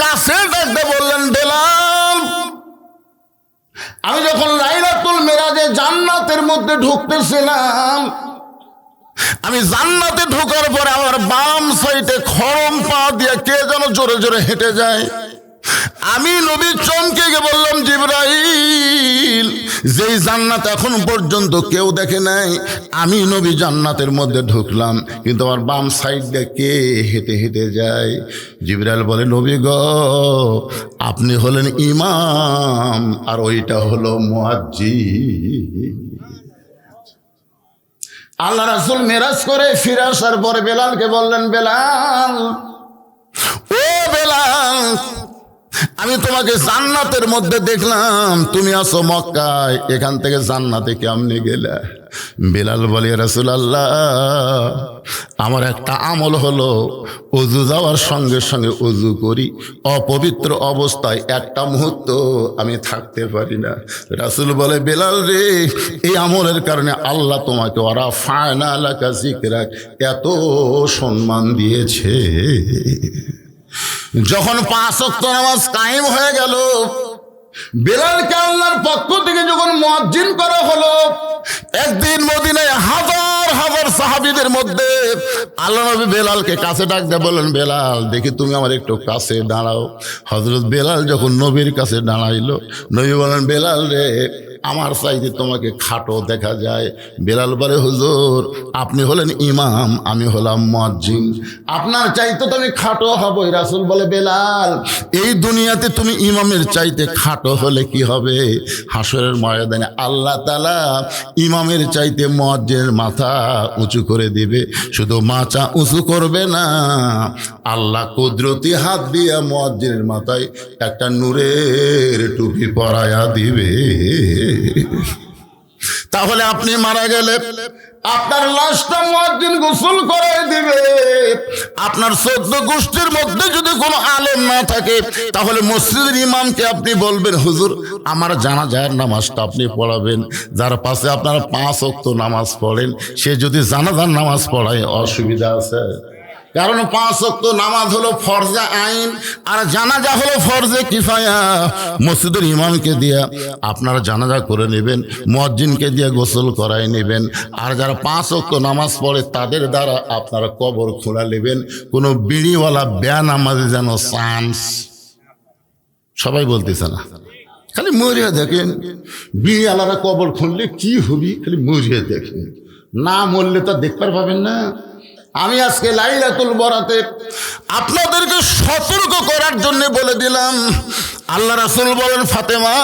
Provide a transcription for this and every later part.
কাছে ডাকতে বললেন, বেলাল, আমি যখন লাইলাতুল মেরাজে জান্নাতের মধ্যে ঢুকতেছিলাম, আমি জান্নাতে ঢোকার পরে আমার বাম সাইডে খড়ম পা দিয়ে কে যেন জোরে জোরে হেঁটে যায়। আমি নবী চমকে গিয়ে বললাম, জিবরাইল, যেই জান্নাত এখন পর্যন্ত কেউ দেখে নাই, আমি নবী জান্নাতের মধ্যে ঢুকলাম, কিন্তু আমার বাম সাইড দিয়ে কে হেঁটে হেঁটে যায়? জিবরাইল বলে, নবী গো, আপনি হলেন ইমাম আর ওইটা হলো মুয়াজ্জিন। আল্লাহ রাসূল মেরাজ করে ফিরে আসার পরে বেলালকে বললেন, বেলাল, ও বেলাল, আমি তোমাকে জান্নাতের মধ্যে দেখলাম, তুমি আছো মক্কায়, এখান থেকে জান্নাতে কেমনে গেলে? বেলাল বলে, রাসূলুল্লাহ, আমার একটা আমল হলো ওযু যাওয়ার সঙ্গে সঙ্গে ওযু করি, অপবিত্র অবস্থায় একটা মুহূর্ত আমি থাকতে পারি না। রাসূল বলে, বেলাল রে, এই আমলের কারণে আল্লাহ তোমাকে ওরা ফায়না লাকা যিকরাক এত সম্মান দিয়েছে। যখন 5 ওয়াক্ত নামাজ কায়েম হয়ে গেল, বেলালকে আল্লাহর পক্ষ থেকে যখন মুয়াজ্জিন করা হলো, একদিন মদিনায় হাজার হাজার সাহাবীদের মধ্যে আল্লাহ নবী বেলালকে কাছে ডাকতে বললেন, বেলাল, দেখি তুমি আমার একটু কাছে দাঁড়াও। হযরত বেলাল যখন নবীর কাছে দাঁড়াইলো, নবী বলেন, বেলাল রে, আমার চাইতে তোমাকে খাটো দেখা যায়। বেলাল বলে, হুজুর, আপনি হলেন ইমাম, আমি হলাম মুয়াজ্জিন, আপনার চাইতে তো আমি খাটো হবই। রাসূল বলে, বেলাল, এই দুনিয়াতে তুমি ইমামের চাইতে খাটো হলে কি হবে? হাসরের ময়দানে আল্লাহ তাআলা ইমামের চাইতে মুয়াজ্জিনের মাথা উঁচু করে দিবে। শুধু মাথা উঁচু করবে না, আল্লাহ কুদরতি হাত দিয়ে মুয়াজ্জিনের মাথায় একটা নূরের টুপি পরায়া দিবে। তাহলে আপনি মারা গেলে আপনার লাশটা মুয়াজ্জিন গোসল করাই দিবে। আপনার 14 গোষ্ঠীর মধ্যে যদি কোনো আলেম না থাকে, তাহলে মসজিদের ইমামকে আপনি বলবেন, হুজুর, আমার জানাজার নামাজটা আপনি পড়াবেন। যার পাশে আপনারা 5 ওয়াক্ত নামাজ পড়েন, সে যদি জানাজার নামাজ পড়ায়, অসুবিধা আছে? কারণ 5 ওয়াক্ত নামাজ হলো ফরজে আইন, আর জানাজা হলো ফরজে কিফায়া। মসজিদের ইমামকে দিয়া আপনারা জানাজা করে নেবেন, মুয়াজ্জিনকে দিয়ে গোসল করাই নেবেন, আর যারা 5 ওয়াক্ত নামাজ পড়ে তাদের দ্বারা আপনারা কবর খোলা নেবেন। কোনো বিড়িওয়ালা বেনামাজি যেন চান্স, সবাই বলতেছে না, খালি মরিয়া দেখেন, বিড়িওয়ালারা কবর খুললে কি হবি, খালি মরিয়া দেখেন, না মরলে তো দেখতে পাবেন না। আমি আজকে লাইলাতুল বরাতে আপনাদেরকে সতর্ক করার জন্য বলে দিলাম। আল্লাহ রাসূল বলেন, ফাতেমা,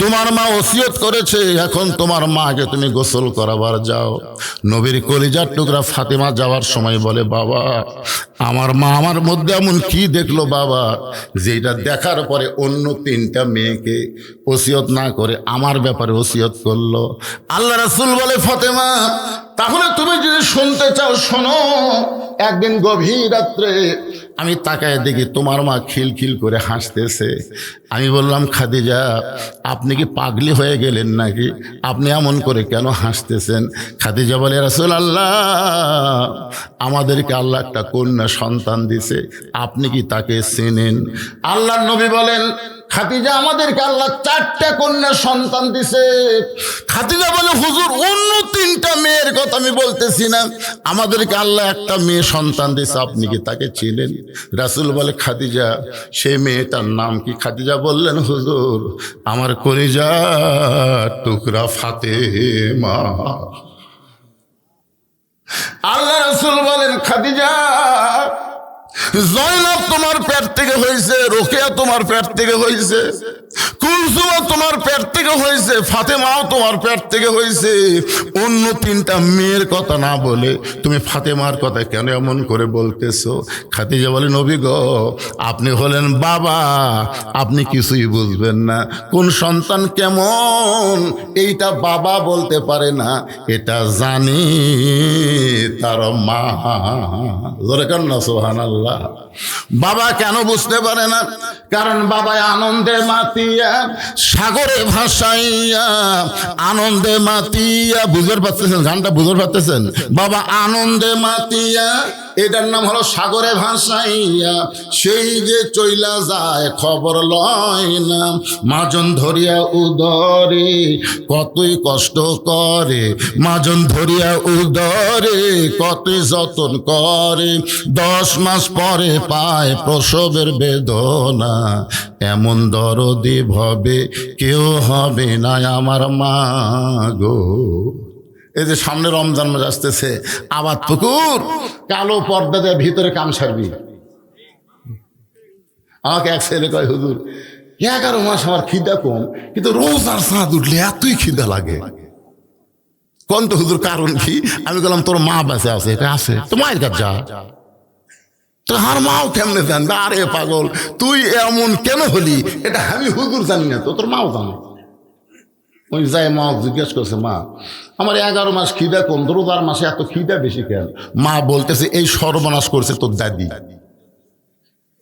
তোমার মা ওসিয়ত করেছে, এখন তোমার মাকে তুমি গোসল করাবার যাও। নবীর কলিজার টুকরা ফাতেমা যাওয়ার সময় বলে, বাবা, আমার মা আমার মধ্যে এমন কি দেখলো বাবা, যেটা দেখার পরে অন্য 3টা মেয়েকে ওসিয়ত না করে আমার ব্যাপারে ওসিয়ত করলো। আল্লাহ রাসূল বলে, ফাতেমা, তাহলে তুমি যদি শুনতে চাও শোনো। একদিন গভীর রাত্রে আমি তাকায় দেখি তোমার মা খিলখিল করে হাসতেছে। আমি বললাম, খাদিজা, আপনি কি পাগলি হয়ে গেলেন নাকি? আপনি এমন করে কেন হাসতেছেন? খাদিজা বলে, রাসূলুল্লাহ, আমাদেরকে আল্লাহ একটা কন্যা সন্তান দিছে, আপনি কি তাকে চেনেন? আল্লাহর নবী বলেন, খাদিজা, আমাদেরকে আল্লাহ 4টা কন্যা সন্তান দিছে। খাদিজা বলে, হুজুর, অন্য 3টা মেয়ের কথা আমি বলতেছি না, আমাদেরকে আল্লাহ একটা মেয়ে সন্তান দিছে, আপনি কি তাকে চিনেন? রাসূল বলে, খাদিজা, সেই মেয়েটার নাম কি? খাদিজা বললেন, হুজুর, আমার কলিজার টুকরা ফাতেমা। আল্লাহ রাসূল বলেন, খাদিজা, জয়নব তোমার পেট থেকে হয়েছে, রোকেয়া তোমার পেট থেকে হয়েছে, কুলসুমা তোমার পেট থেকে হয়েছে, ফাতেমাও তোমার পেট থেকে হয়েছে। অন্য 3টা মেয়ের কথা না বলে তুমি ফাতেমার কথা কেন এমন করে বলতেছো? খাদিজা বলে, নবী গো, আপনি হলেন বাবা, আপনি কিছুই বুঝবেন না। কোন সন্তান কেমন এইটা বাবা বলতে পারে না, এটা জানি তার মা। জোরে কান্না সুবহানাল্লাহ। বাবা কেন বুঝতে পারে না? কারণ বাবা আনন্দে মাতিয়া, সাগরে ভাসাইয়া, আনন্দে মাতিয়া, বুঝতে পারতেছেন গানটা? বুঝতে পারতেছেন? বাবা আনন্দে মাতিয়া, এটার নাম হলো সাগরে ভাসাইয়া, সেই যে চইলা যায় খবর লয় না, মাজন ধরিয়া উদরে কতই কষ্ট করে, মাজন ধরিয়া উদরে কতই যতন করে, 10 মাস পরে পায় প্রসবের বেদনা, এমন দরদি ভবে কেউ হবে না আমার মা গো। এই যে সামনে রমজান মাস আসতেছে, আবাদ পুকুর কালো পর্দা দিয়ে ভিতরে কাম সারবি। আমাকে এক ছেলে কয়, হুজুর 11 মাস আমার খিদা কম, কিন্তু রোজার চাঁদ উঠলে এতই খিদা লাগে। কোন তো হুজুর কারণ কি? আমি বললাম তোর মা বেঁচে আছে, এটা আছে তো মায়ের কাছে যা, তো আর মাও কেমনে জানবে? আরে পাগল, তুই এমন কেন হলি এটা আমি হুজুর জানি না, তো তোর মাও জানো। ওই যাই মা জিজ্ঞেস করছে, মা আমার 11 মাস খিদা কম, রোজার মাসে এত খিদা বেশি কেন? মা বলতেছে এই সর্বনাশ করছে তোর দাদি।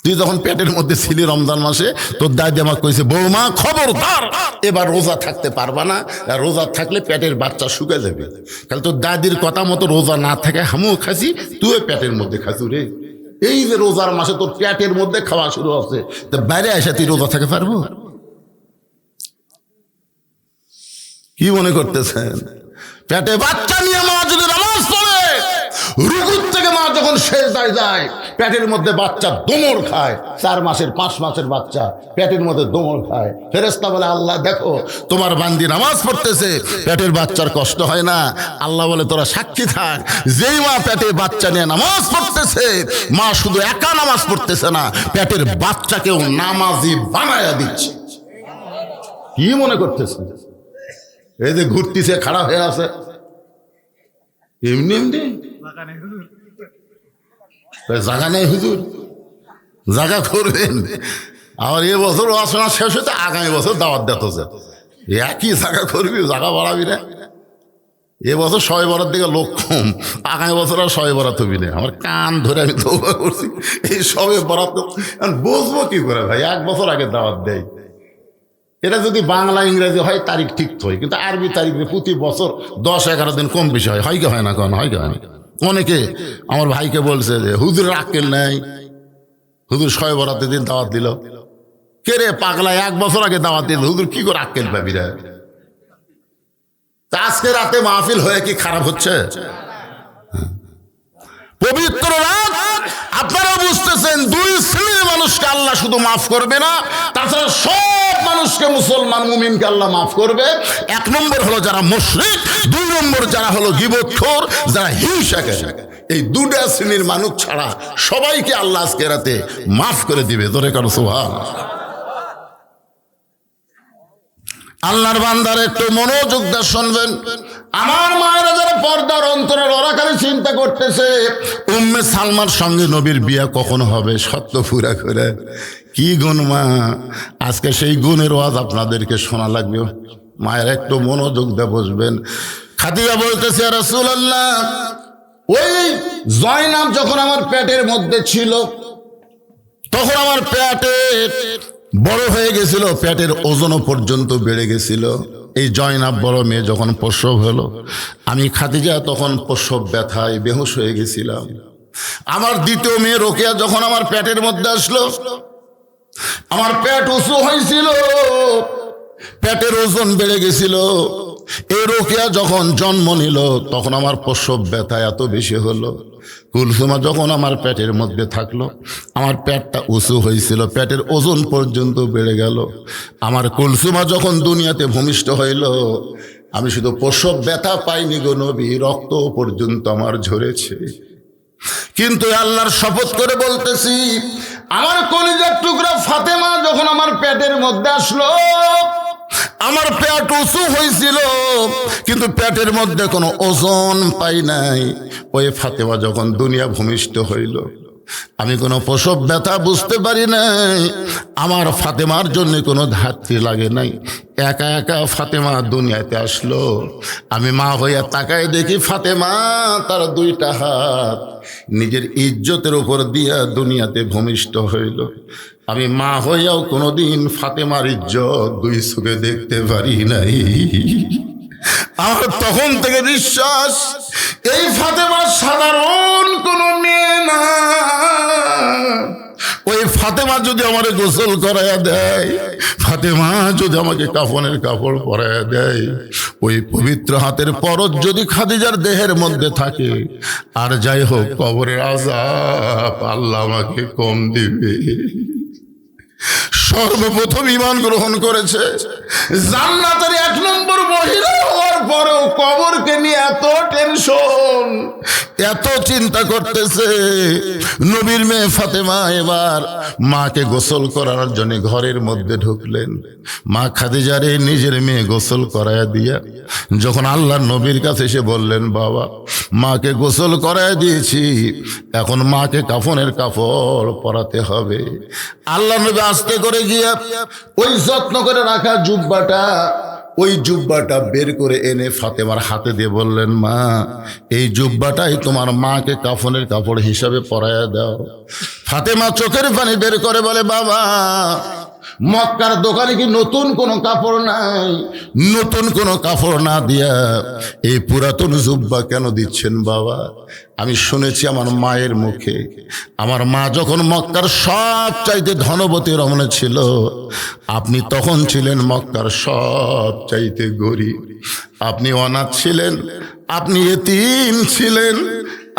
তুই যখন পেটের মধ্যে ছিলি রমজান মাসে, তোর দাদি আমাকে কইছে, বৌমা খবরদার এবার রোজা থাকতে পারবা না, রোজা থাকলে পেটের বাচ্চা শুকে যাবে। তাহলে তোর দাদির কথা মতো রোজা না থাকে আমিও খাসি, তুই পেটের মধ্যে খাসু রে। এই যে রোজার মাসে তোর পেটের মধ্যে খাওয়া শুরু হচ্ছে, তো বাইরে এসে তুই রোজা থাকতে পারবো? কি মনে করতেছেন? পেটে বাচ্চা নিয়ে মা যদি নামাজ পড়ে, রুকুর থেকে মা যখন সেজদায় যায়, পেটের মধ্যে বাচ্চা দোমড় খায়। 4 মাসের 5 মাসের বাচ্চা পেটের মধ্যে দোমড় খায়। ফেরেশতা বলে, আল্লাহ দেখো তোমার বান্দি নামাজ পড়তেছে, পেটের বাচ্চার কষ্ট হয় না। আল্লাহ বলে, তোরা সাক্ষী থাক, যেই মা পেটে বাচ্চা নিয়ে নামাজ পড়তেছে, মা শুধু একা নামাজ পড়তেছে না, পেটের বাচ্চাকেও নামাজি বানায়া দিচ্ছে। কি মনে করতেছে? এই যে ঘুরতেছে, খাড়া হয়ে আছে, এমনি এমনি জায়গা নেই হুজুর, জায়গা করবেন। আবার এ বছর আসনা শেষ হতে আগামী বছর দাওয়াত দিতে হচ্ছে, একই জায়গা করবি, জায়গা বাড়াবি না। এবছর 100 বরাত দিকে লোক কম, আগামী বছর আর 100 বরাত হবি না। আমার কান ধরে আমি তওবা করছি, এই 100 বরাত বুঝবো কি করে ভাই? 1 বছর আগে দাওয়াত দেয়। এটা যদি বাংলা ইংরেজি হয় তারিখ ঠিক হয়, কিন্তু আরবি তারিখ প্রতি বছর 10-11 দিন কম বেশি হয়। হয় কি হয় না? কোন হয় কি হয় না? অনেকে আমার ভাইকে বলছে যে হুজুরের আক্কেল নাই, হুজুর 100 বরাতের দিন দাওয়াত দিল। কে রে পাগলা, 1 বছর আগে দাওয়াত দিল, হুজুর কি করে আক্কেল পাবি রে? আজকে রাতে মাহফিল হয়ে কি খারাপ হচ্ছে? পবিত্র রাত, আপনারা বুঝতেছেন 2 শ্রেণীর মানুষকে আল্লাহ শুধু মাফ করবে না, তাছাড়া সব মানুষকে, মুসলমান মুমিনকে আল্লাহ মাফ করবে। 1 নম্বর হলো যারা মুশরিক, 2 নম্বর যারা হলো গীবতখোর, যারা হিংসাকারী। এই 2টা শ্রেণীর মানুষ ছাড়া সবাইকে আল্লাহ আজকে রাতে মাফ করে দিবে। ধরে কারো সুবহানাল্লাহ। আল্লাহর বান্দার একটু মনোযোগ দিয়ে শুনবেন। আমার মায়েরা যারা পর্দার অন্তরে, ওরা খালি চিন্তা করতেছে উম্মে সালমার সঙ্গে নবীর বিয়া কখন হবে। সত্য পুরা করে কি গুণ মা, আজকে সেই গুণের ওয়াজ আপনাদেরকে শোনা লাগবে। মায়ের একটু মনোযোগ দিয়ে বসবেন। খাদিজা বলতেছে, ইয়া রাসূলুল্লাহ, ওই জয়নাব যখন আমার পেটের মধ্যে ছিল, তখন আমার পেটের বড় হয়ে গেছিল, পেটের ওজনও পর্যন্ত বেড়ে গেছিল। এই জয়নাব বড় মেয়ে যখন প্রসব হলো, আমি খাদিজা তখন প্রসব ব্যথায় বেহুশ হয়ে গেছিলাম। আমার দ্বিতীয় মেয়ে রোকেয়া যখন আমার পেটের মধ্যে আসলো, আমার পেট উঁচু হয়েছিল, পেটের ওজন বেড়ে গেছিল। এই রোকেয়া যখন জন্ম নিল, তখন আমার প্রসব ব্যথা এত বেশি হলো। কুলসুমা যখন আমার পেটের মধ্যে থাকলো, আমার পেটটা উঁচু হয়েছিল, পেটের ওজন পর্যন্ত বেড়ে গেল। আমার কুলসুমা যখন দুনিয়াতে ভূমিষ্ঠ হইল, আমি শুধু প্রসব ব্যথা পাইনি গো নবী, রক্ত পর্যন্ত আমার ঝরেছে। কিন্তু আল্লাহর শপথ করে বলতেছি, আমার কলিজার টুকরা ফাতেমা যখন আমার পেটের মধ্যে আসলো, আমার পেট উঁচু হয়েছিল, কিন্তু পেটের মধ্যে কোনো ওজন পাই নাই। ওই ফাতেমা যখন দুনিয়া ভূমিষ্ঠ হইল, আমি কোনো প্রসব ব্যথা বুঝতে পারি নাই, আমার ফাতেমার জন্য কোনো ধাত্রী লাগে নাই। একা একা ফাতেমা দুনিয়াতে আসলো। আমি মা হইয়া তাকায় দেখি ফাতেমা তার দুইটা হাত নিজের ইজ্জতের উপর দিয়া দুনিয়াতে ভূমিষ্ঠ হইল। আমি মা হইয়াও কোনোদিন ফাতেমার ইজ্জত দুই চোখে দেখতে পারি নাই। আমার তখন থেকে বিশ্বাস, এই ফাতেমা সাধারণ কোনো মেয়ে না। ওই ফাতেমা যদি আমারে গোসল করাইয়া দেয়, ফাতেমা যদি আমাকে কাফনের কাপড় পরাইয়া দেয়, ওই পবিত্র হাতের পরশ যদি খাদিজার দেহের মধ্যে থাকে, আর যাই হোক কবরের আযাব আল্লাহ আমাকে কম দিবে। সর্বপ্রথম ঈমান গ্রহণ করেছে, জান্নাতের 1 নম্বর মহিলা হওয়ার পরেও কবরকে নিয়ে এত টেনশন, এত চিন্তা করতেছে। নবীর মেয়ে ফাতেমা এবার মাকে গোসল করার জন্য ঘরের মধ্যে ঢুকলেন। মা খাদিজারে নিজের মেয়ে গোসল করায়া দিয়া যখন আল্লাহর নবীর কাছে এসে বললেন, বাবা মাকে গোসল করায়া দিয়েছি, এখন মাকে কাফনের কাপড় পরাতে হবে। আল্লাহ নবী আস্তে করে গিয়া ওই যত্ন করে রাখা জুব্বাটা বের করে এনে ফাতেমার হাতে দিয়ে বললেন, মা এই জুব্বাটাই তোমার মাকে কাফনের কাপড় হিসাবে পরায়া দাও। ফাতেমা চোখের পানি বের করে বলে, বাবা মক্কার দোকানে কি নতুন কোনো কাপড় নাই? নতুন কোনো কাপড় না দিয়া এই পুরাতন জুব্বা কেন দিচ্ছেন বাবা? আমি শুনেছি আমার মায়ের মুখে, আমার মা যখন মক্কার সব চাইতে ধনবতী রমণী ছিল, আপনি তখন ছিলেন মক্কার সব চাইতে গরিব। আপনি অনাথ ছিলেন, আপনি এতিম ছিলেন।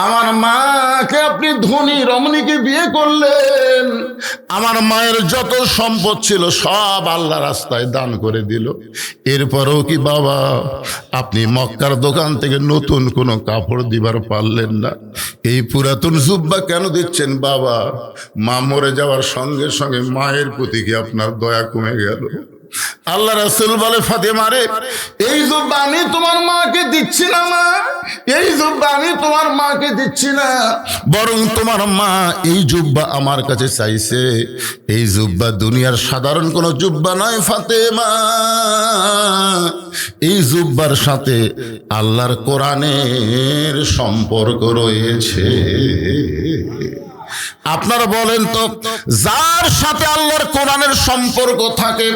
আমার মাকে আপনি ধনী রমণীকে বিয়ে করলেন। আমার মায়ের যত সম্পদ ছিল সব আল্লাহ রাস্তায় দান করে দিল। এরপরেও কি বাবা আপনি মক্কার দোকান থেকে নতুন কোনো কাপড় দিবার পারলেন না? এই পুরাতন জুব্বা কেন দিচ্ছেন বাবা? মা মরে যাওয়ার সঙ্গে সঙ্গে মায়ের প্রতি কি আপনার দয়া কমে গেল? আল্লাহ রাসূল বলে, ফাতেমারে এই জুব্বা আমি তোমার মাকে দিচ্ছি না মা, এই জুব্বা আমি তোমার মাকে দিচ্ছি না, বরং তোমার মা এই জুব্বা আমার কাছে চাইছে। এই জুব্বা দুনিয়ার সাধারণ কোনো জুব্বা নয় ফাতেমা, এই জুব্বার সাথে আল্লাহর কোরআনের সম্পর্ক রয়েছে। আপনারা বলেন তো, যার সাথে আল্লাহর কোরআনের সম্পর্ক থাকে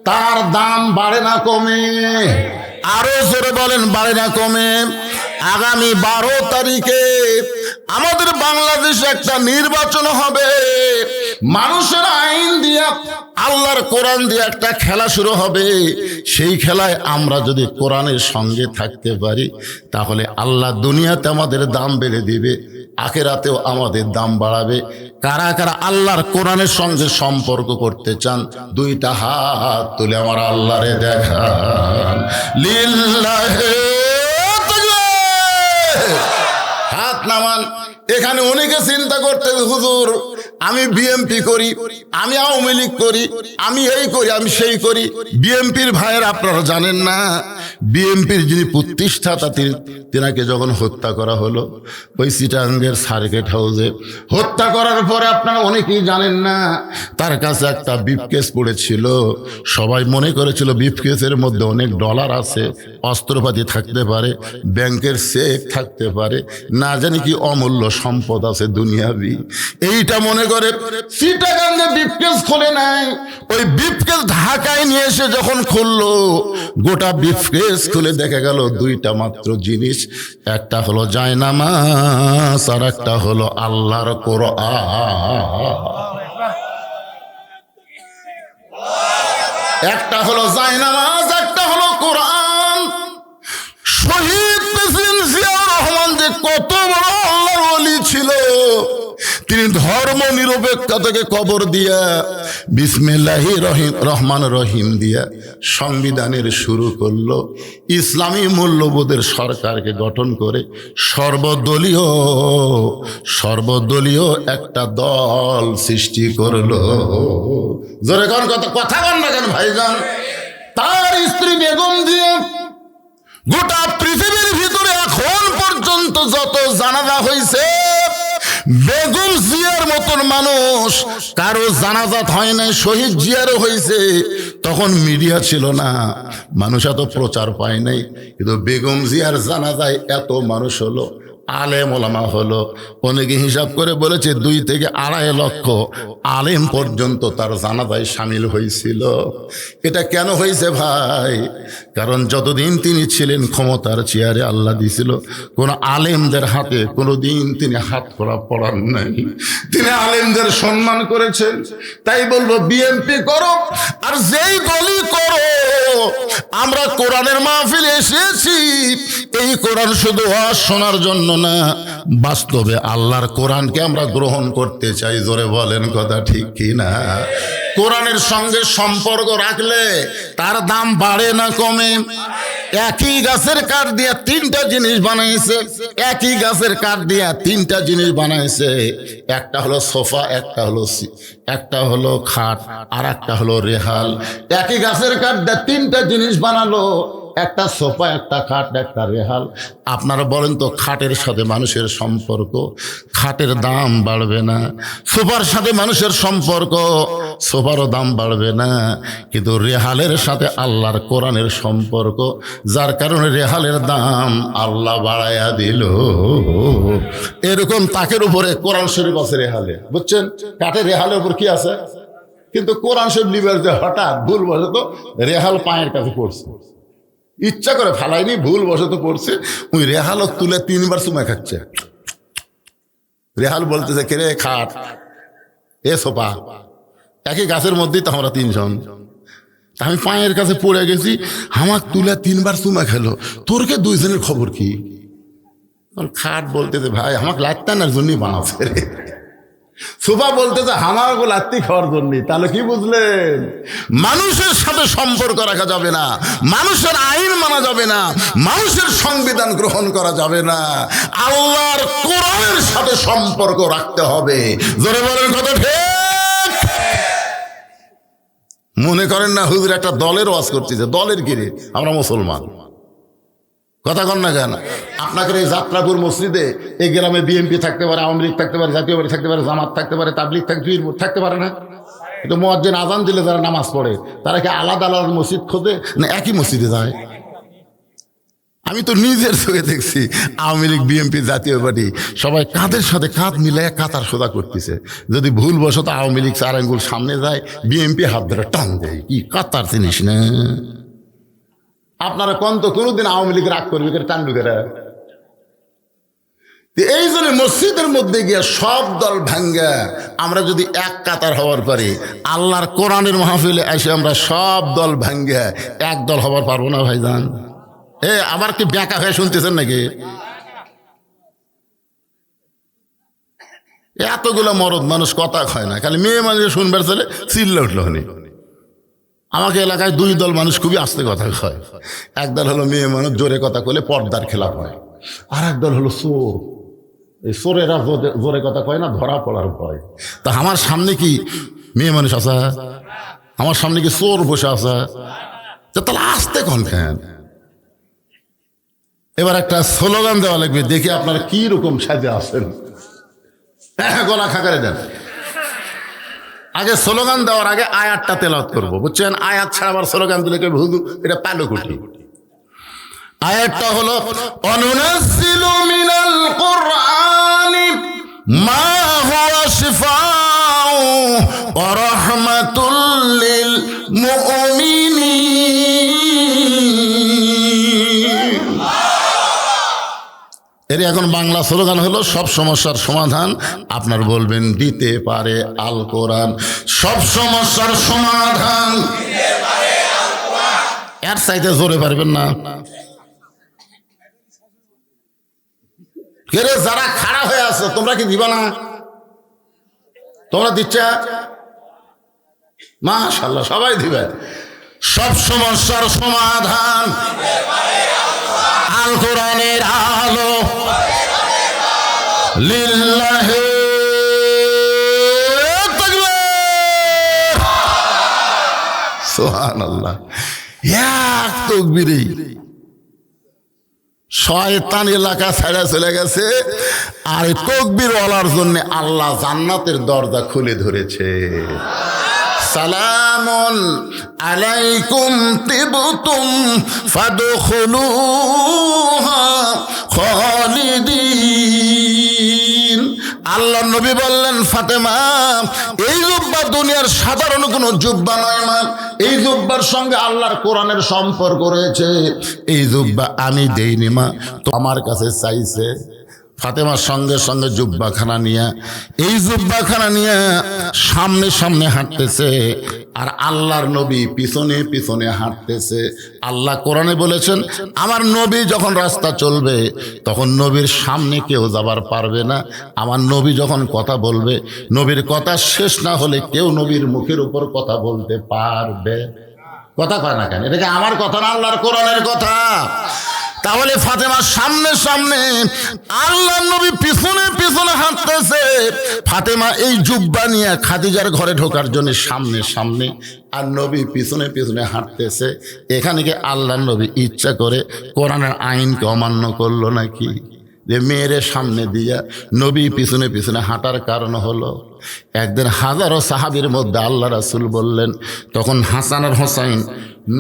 তার দাম বাড়ে না কমে? আরো জোরে বলেন, বাড়ে না কমে? আগামী 12 তারিখে আমাদের বাংলাদেশে একটা নির্বাচন হবে। মানুষের আইন দিয়া আল্লাহর কোরআন দিয়ে একটা খেলা শুরু হবে। সেই খেলায় আমরা যদি কোরআনের সঙ্গে থাকতে পারি, তাহলে আল্লাহ দুনিয়াতে আমাদের দাম বেড়ে দিবে, আখিরাতেও আমাদের দাম বাড়াবে। কারা কারা আল্লাহর কোরআনের সঙ্গে সম্পর্ক করতে চান, 2টা হাত তুলে আমার আল্লাহরে দেখান। লিল্লাহি হাত নামান। এখানে অনেকে চিন্তা করতে, হুজুর আমি বিএমপি করি, আমি আওয়ামী লীগ করি, আমি এই করি, আমি সেই করি। বিএমপির ভাইয়ের আপনারা জানেন না, বিএমপির যিনি প্রতিষ্ঠাতা তিনাকে যখন হত্যা করা হলো ওই চিটাঙ্গের সার্কিট হাউসে, হত্যা করার পরে আপনারা অনেকেই জানেন না, তার কাছে একটা ব্রিফকেস পড়েছিল। সবাই মনে করেছিল ব্রিফকেসের মধ্যে অনেক ডলার আছে, অস্ত্রপাতি থাকতে পারে, ব্যাংকের চেক থাকতে পারে, না জানি কি অমূল্য সম্পদ আছে দুনিয়াবি। এইটা মনে করে চিটাগাঙ্গে ব্রিফকেস খোলে নাই। ওই ব্রিফকেস ঢাকায় নিয়ে এসে যখন খুললো, গোটা ব্রিফকেস খুলে দেখা গেল 2টা মাত্র জিনিস, একটা হলো জায়নামাজ আর একটা হলো আল্লাহর কোরআন। একটা হলো জায়নামাজ, একটা হলো কোরআন। শহীদ প্রেসিডেন্ট জিয়াউর রহমান যে কত বড় আল্লাহর ওলি ছিল, তিনি ধর্ম নিরপেক্ষতাকে কবর দিয়া বিসমিল্লাহির রহমান রহিম দিয়া সংবিধানের শুরু করলো। ইসলামী মূল্যবোধের সরকারকে গঠন করে সর্বদলীয় একটা দল সৃষ্টি করলো। জোরে কোন কথা বল না কেন ভাইজান? তার স্ত্রী বেগম দিয়ে গোটা পৃথিবীর ভিতরে এখন পর্যন্ত যত জানাজা হয়েছে, বেগম জিয়ার মতন মানুষ কারো জানাজাত হয় নাই, শহীদ জিয়ারও হয়েছে, তখন মিডিয়া ছিল না, মানুষ এত প্রচার পায় নাই, কিন্তু বেগম জিয়ার জানাজায় এত মানুষ হলো, আলেম ওলামা হলো। অনেকে হিসাব করে বলেছে 2 থেকে 2.5 লক্ষ আলেম পর্যন্ত তার জানাজায় সামিল হয়েছিল। এটা কেন হয়েছে ভাই? কারণ যতদিন তিনি ছিলেন ক্ষমতার চেয়ারে, আল্লাহ দিয়েছিল কোন আলেমদের হাতে কোনোদিন তিনি হাত করা পড়ান নাই, তিনি আলেমদের সম্মান করেছেন। তাই বলবো বিএনপি করো আর যেই দলই করো, আমরা কোরআনের মাহফিলে এসেছি, এই কোরআন শুধু ওয়াজ শোনার জন্য না, বাস্তবে আল্লাহর কোরআনকে আমরা গ্রহণ করতে চাই। জোরে বলেন কথা ঠিক কি না? কোরআনের সঙ্গে সম্পর্ক রাখলে তার দাম বাড়ে না কমে? একই গাছের কাঠ দিয়া 3টা জিনিস বানাইছে, একই গাছের কাঠ দিয়া 3টা জিনিস বানাইছে। একটা হলো সোফা, একটা হলো খাট, আর একটা হলো রেহাল। একই গাছের কাঠ দিয়া 3টা জিনিস বানালো, একটা সোফা, একটা খাট, একটা রেহাল। আপনারা বলেন তো, খাটের সাথে মানুষের সম্পর্ক, খাটের দাম বাড়বে না? সোফার সাথে মানুষের সম্পর্ক, সোফারও দাম বাড়বে না? কিন্তু রেহালের সাথে আল্লাহর কোরআনের সম্পর্ক, যার কারণে রেহালের দাম আল্লাহ বাড়াইয়া দিল। এরকম তাকের উপরে কোরআন শরীফ আছে রেহালে, বুঝছেন? কাঠের রেহালের উপর কি আছে? কিন্তু কোরআন শরীফ লিবার যে হঠাৎ ভুল বসে তো রেহাল পায়ের কাছে পড়ছে, ইচ্ছা করে ফালাইনি, ভুল বসত পড়ছে, ওই রেহালক তুলে 3বার চুমা খাচ্ছে। রেহাল বলতেছে, কে রে খাট, এ সোফা, একই গাছের মধ্যেই তো আমরা 3 জন। আমি পায়ের কাছে পড়ে গেছি, আমাক তুলে 3বার চুমা খেলো, তোরকে 2 জনের খবর কি? খাট বলতেছে, ভাই আমাকে লাত্তানার জন্যই বানাচ্ছে রে। সোফা বলতেছে, আমার লাত্তি খাওয়ার জন্য। তাহলে কি বুঝলেন? মানুষের সাথে সম্পর্ক রাখা যাবে না, মানুষের আইন মানা যাবে না, মানুষের সংবিধান গ্রহণ করা যাবে না, আল্লাহর কোরআনের সাথে সম্পর্ক রাখতে হবে। জোরে বলেন কথা ঠিক? মনে করেন না হুজুর একটা দলের ওয়াজ করতেছে, দলের কিরে, আমরা মুসলমান, কথা কন না কেন? আপনাকে এই যাত্রাপুর মসজিদে এই গ্রামে বিএনপি থাকতে পারে, আওয়ামী লীগ থাকতে পারে, জাতীয় পার্টি থাকতে পারে, জামাত থাকতে পারে, তাবলীগ থাকতে পারে না? কিন্তু মুয়াজ্জিন আযান দিলে যারা নামাজ পড়ে, তারা কি আলাদা আলাদা মসজিদ খোঁজে না একই মসজিদে যায়? আমি তো নিজের চোখে দেখছি, আওয়ামী লীগ, বিএনপি, জাতীয় পার্টি সবাই কাঁধের সাথে কাঁধ মিলাই কাতার সোজা করতেছে। যদি ভুল বশত আওয়ামী লীগ 4 আঙ্গুল সামনে যায়, বিএনপি হাত ধরে টান দেয়। কি কাতার জিনিস না? আপনারা কোন তো কোনোদিন আওয়ামী লীগ রাগ করবে টান্ডুকেরা? এই জন্য মসজিদের মধ্যে গিয়ে সব দল ভাঙ্গা আমরা যদি এক কাতার হওয়ার পরে আল্লাহর কোরআনের মাহফিলে এসে আমরা সব দল ভাঙ্গা এক দল হবার পারবো না ভাইজান? আবার কি ব্যাকা হয়ে শুনতেছেন নাকি? এতগুলো মরদ মানুষ কথা হয় না, খালি মেয়ে মানুষ শুনবার চলে চিল্লা উঠলো। আমাকে এলাকায় 2 দল মানুষ খুবই আস্তে কথা কয়। এক দল হলো মেয়ে মানুষ, জোরে কথা কইলে পর্দার খেলাপ হয়। আর এক দল হলো চোর, এই চোরেরা জোরে কথা কয় না, ধরা পড়ার ভয়। তা আমার সামনে কি মেয়ে মানুষ আছে? আমার সামনে কি চোর বসে আছে? তাহলে আস্তে কন কেন? এবার একটা স্লোগান দেওয়া লাগবে, দেখি আপনারা কি রকম সাজে আছেন। গলা খাকারে দেন। আগে স্লোগান দেওয়ার আগে আয়াতটা তেলাওয়াত করব, বুঝছেন? আয়াত ছাড়া আবার স্লোগান দিলে কেউ হুজুর এটা পালো কুটি। আয়াতটা হলো, অনুনাজ্জিলু মিনাল কুরআনি মা হুয়া শিফাউ ওয়া রাহমাতুল লিল মুমিনিন। এর এখন বাংলা স্লোগান হলো, সব সমস্যার সমাধান আপনার বলবেন দিতে পারে আল কোরআন। সব সমস্যার সমাধান এর চাইতে জোরে পারবেন না। কে রে যারা খাড়া হয়ে আছে, তোমরা কি দিবা না? তোমরা দিচ্ছ? মাশাআল্লাহ, সবাই দিবে। সব সমস্যার সমাধান আল কোরআনের আলো, লিল্লাহি তাকবীর, সুবহানাল্লাহ। এক তাকবীরে শয়তান এলাকা ছেড়ে চলে গেছে, আর তকবীর ওয়ালার জন্য আল্লাহ জান্নাতের দরজা খুলে ধরেছে। সালামুন আলাইকুম তিবতুম ফাদখুলুহা খালিদিন। আল্লাহ নবী বললেন, ফাতেমা এই জুব্বা দুনিয়ার সাধারণ কোনো জুব্বা নয় মা, এই জুব্বার সঙ্গে আল্লাহর কোরআনের সম্পর্ক রয়েছে। এই জুব্বা আমি দেইনি মা, তো আমার কাছে চাইছে। ফাতেমার সঙ্গে সঙ্গে জুব্বাখানা নিয়ে, এই জুব্বাখানা নিয়ে সামনে সামনে হাঁটতেছে, আর আল্লাহর নবী পিছনে পিছনে হাঁটতেছে। আল্লাহ কোরআনে বলেছেন, আমার নবী যখন রাস্তা চলবে তখন নবীর সামনে কেউ যাবার পারবে না। আমার নবী যখন কথা বলবে, নবীর কথা শেষ না হলে কেউ নবীর মুখের উপর কথা বলতে পারবে। কথা কয় না কেন? এটাকে আমার কথা না, আল্লাহর কোরআনের কথা। তাহলে ফাতেমার সামনে সামনে, আল্লাহর নবী পিছনে পিছনে হাঁটতেছে। ফাতেমা এই জুব্বা নিয়ে খাদিজার ঘরে ঢোকার জন্য সামনে সামনে, আর নবী পিছনে পিছনে হাঁটতেছে। এখানে কি আল্লাহর নবী ইচ্ছা করে কোরআনের আইনকে অমান্য করলো নাকি? যে মেয়েরে সামনে দিয়া নবী পিছনে পিছনে হাঁটার কারণ হলো, একদিন হাজারো সাহাবীর মধ্যে আল্লাহ রাসূল বললেন, তখন হাসান আর হোসাইন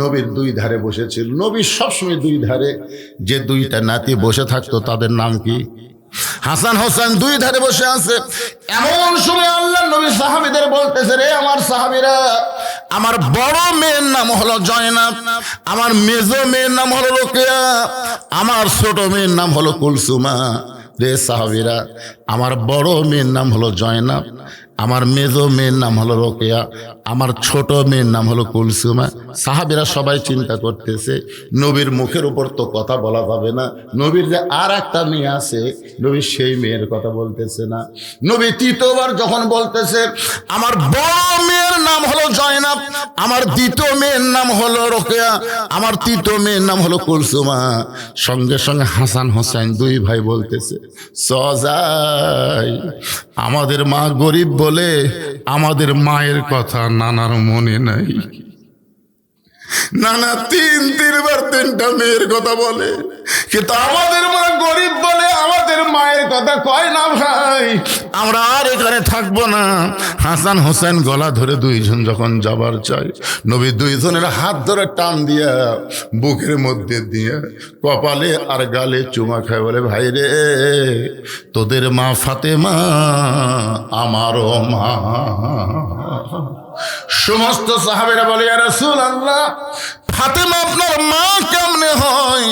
নবীর দুই ধারে বসেছিল। নবীর সবসময় দুই ধারে যে দুইটা নাতি বসে থাকতো তাদের নাম কি? হাসান হোসেন দুই ধারে বসে আছে। এমন সময় আল্লাহ নবী সাহাবীদের বলতেছে, রে আমার সাহাবীরা, আমার বড় মেয়ের নাম হলো জয়নাব, আমার মেজো মেয়ের নাম হলো রোকেয়া, আমার ছোট মেয়ের নাম হলো কুলসুমা। রে সাহাবীরা, আমার বড় মেয়ের নাম হলো জয়নাব, আমার মেজো মেয়ের নাম হলো রোকেয়া, আমার ছোট মেয়ের নাম হলো কুলসুমা। সাহাবীরা সবাই চিন্তা করতেছে, নবীর মুখের উপর তো কথা বলা যাবে না, নবীর যে আর একটা মেয়ে আছে, নবী সেই মেয়ের কথা বলতেছে না। নবী তৃতীয়বার যখন বলতেছে, আমার বড় মেয়ের নাম হলো জয়নাব, আমার দ্বিতীয় মেয়ের নাম হলো রোকেয়া, আমার তৃতীয় মেয়ের নাম হলো কুলসুমা, সঙ্গে সঙ্গে হাসান হোসেন দুই ভাই বলতেছে, সজাই আমাদের মা গরিব বলে আমাদের মায়ের কথা নানার মনে নাই। নানা তিনবার তিনটা মেয়ের কথা বলে, কিন্তু আমাদের মা গরিব বলে আমাদের মায়ের কথা কয় না ভাই। আমরা আর এখানে থাকবো না। হাসান হোসেন গলা ধরে দুইজন যখন যাবার চাই, নবী দুইজনের হাত ধরে টান দিয়া বুকের মধ্যে দিয়ে কপালে আর গালে চুমা খায়, বলে, ভাই রে, তোদের মা ফাতেমা আমারও মা। সমস্ত সাহাবেরা বলে, ইয়া রাসূলুল্লাহ, ফাতেমা আপনার মা কেমনে হয়?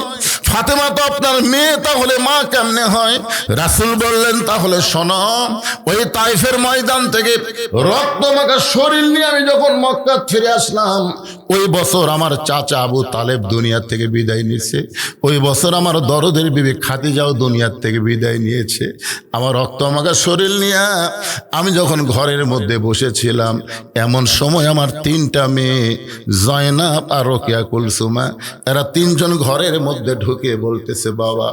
ফাতেমা তো আপনার মেয়ে, তাহলে মা কেমনে হয়? রাসূল বললেন, তাহলে শোনো, ওই তাইফের ময়দান থেকে রক্তমাখা শরীর নিয়ে আমি যখন মক্কা ফিরে আসলাম, ওই বছর আমার চাচা আবু তালেব দুনিয়ার থেকে বিদায় নিয়েছে। ওই বছর আমার দরদের বিবি খাদিজাও দুনিয়ার থেকে বিদায় নিয়েছে। আমার রক্তমাখা শরীর নিয়ে আমি যখন ঘরের মধ্যে বসেছিলাম, এমন সময় আমার তিনটা মেয়ে জয়নাব আর রোকেয়া কুলসুমা, এরা তিনজন ঘরের মধ্যে ঢুকে বলতেছে, বাবা,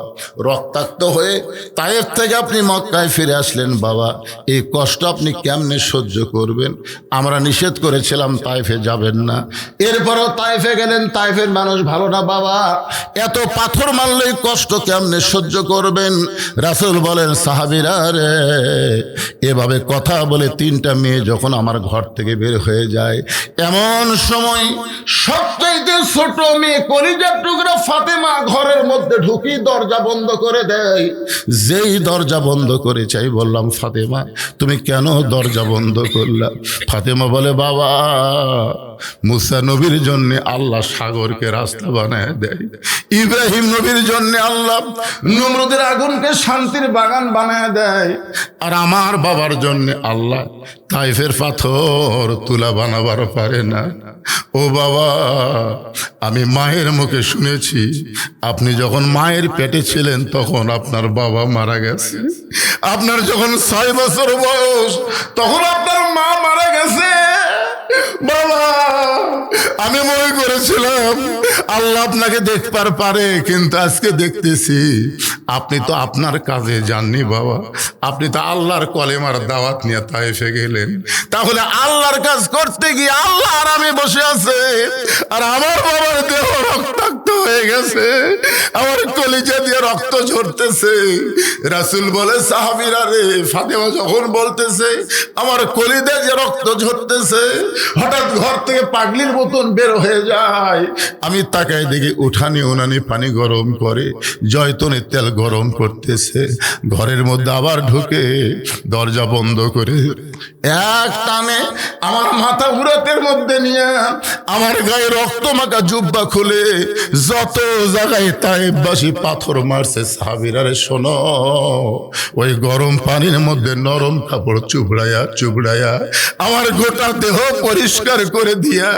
রক্তাক্ত হয়ে তায়েফ থেকে আপনি মক্কায় ফিরে আসলেন, বাবা, এই কষ্ট আপনি কেমনে সহ্য করবেন? আমরা নিষেধ করেছিলাম তায়েফে যাবেন না, এরপরও তায়েফে গেলেন। তায়েফের মানুষ ভালো না বাবা, এত পাথর মারলেই কষ্ট কেমনে সহ্য করবেন? রাসূল বলেন, সাহাবীরা রে, এভাবে কথা বলে তিনটা মেয়ে যখন আমার ঘর থেকে বের হয়ে যায়, এমন সময় সবচাইতে ছোট মেয়ে কলিজার টুকরা ফাতেমা ঘরের মধ্যে ঢুকি দরজা বন্ধ করে দেয়। যেই দরজা বন্ধ করে চাই, বললাম, ফাতেমা তুমি কেন দরজা বন্ধ করলা? ফাতেমা বলে, বাবা, মুসা নবীর জন্য আল্লাহ সাগরকে রাস্তা বানায় দেয়, ইব্রাহিম নবীর জন্য আল্লাহ নমরুদের আগুনকে শান্তির বাগান বানায় দেয়, আর আমার বাবার জন্য আল্লাহ তাইফের পাথর তুলা বানাবার পারে না। ও বাবা, আমি মায়ের মুখে শুনেছি, আপনি যখন মায়ের পেটে ছিলেন তখন আপনার বাবা মারা গেছে। আপনার যখন 6 বছর বয়স তখন আপনার মা মারা গেছে। বাবা, আমি মনে করেছিলাম আল্লাহ আপনাকে দেখবার পারে, কিন্তু আজকে দেখতেছি আপনি তো আপনার কাজে যাননি বাবা, আপনি তো আল্লাহর কলেমার দাওয়াত নিয়ে তায়েফে গেলেন। তাহলে আল্লাহর কাজ করতে গিয়ে আল্লাহ আর আমি বসে আছে, আর আমার বাবার দেহ রক্তাক্ত হয়ে গেছে, আমার কলিজা দিয়ে রক্ত ঝরতেছে। রাসূল বলে, সাহাবীরা রে, ফাতেমা যখন বলতেছে আমার কলিজা দিয়ে রক্ত ঝরতেছে, হঠাৎ ঘর থেকে পাগলির মতন বের হয়ে যায়। আমি তাকাই দেখি উঠানি উনানি পানি গরম করে জয়তুনের তেল গরম করতেছে। ঘরের মধ্যে আবার ঢুকে দরজা বন্ধ করে এক টানে আমার মাথা উরাতের মধ্যে নিয়ে আমার গায়ে রক্ত মাখা জুব্বা খুলে যত জায়গায় তায়েববাসী পাথর মারছে, সাহাবীরা রে শোনো, ওই গরম পানির মধ্যে নরম কাপড় চুবড়ায়া চুবড়ায়া আমার গোটা দেহ পরিষ্কার করে দিয়া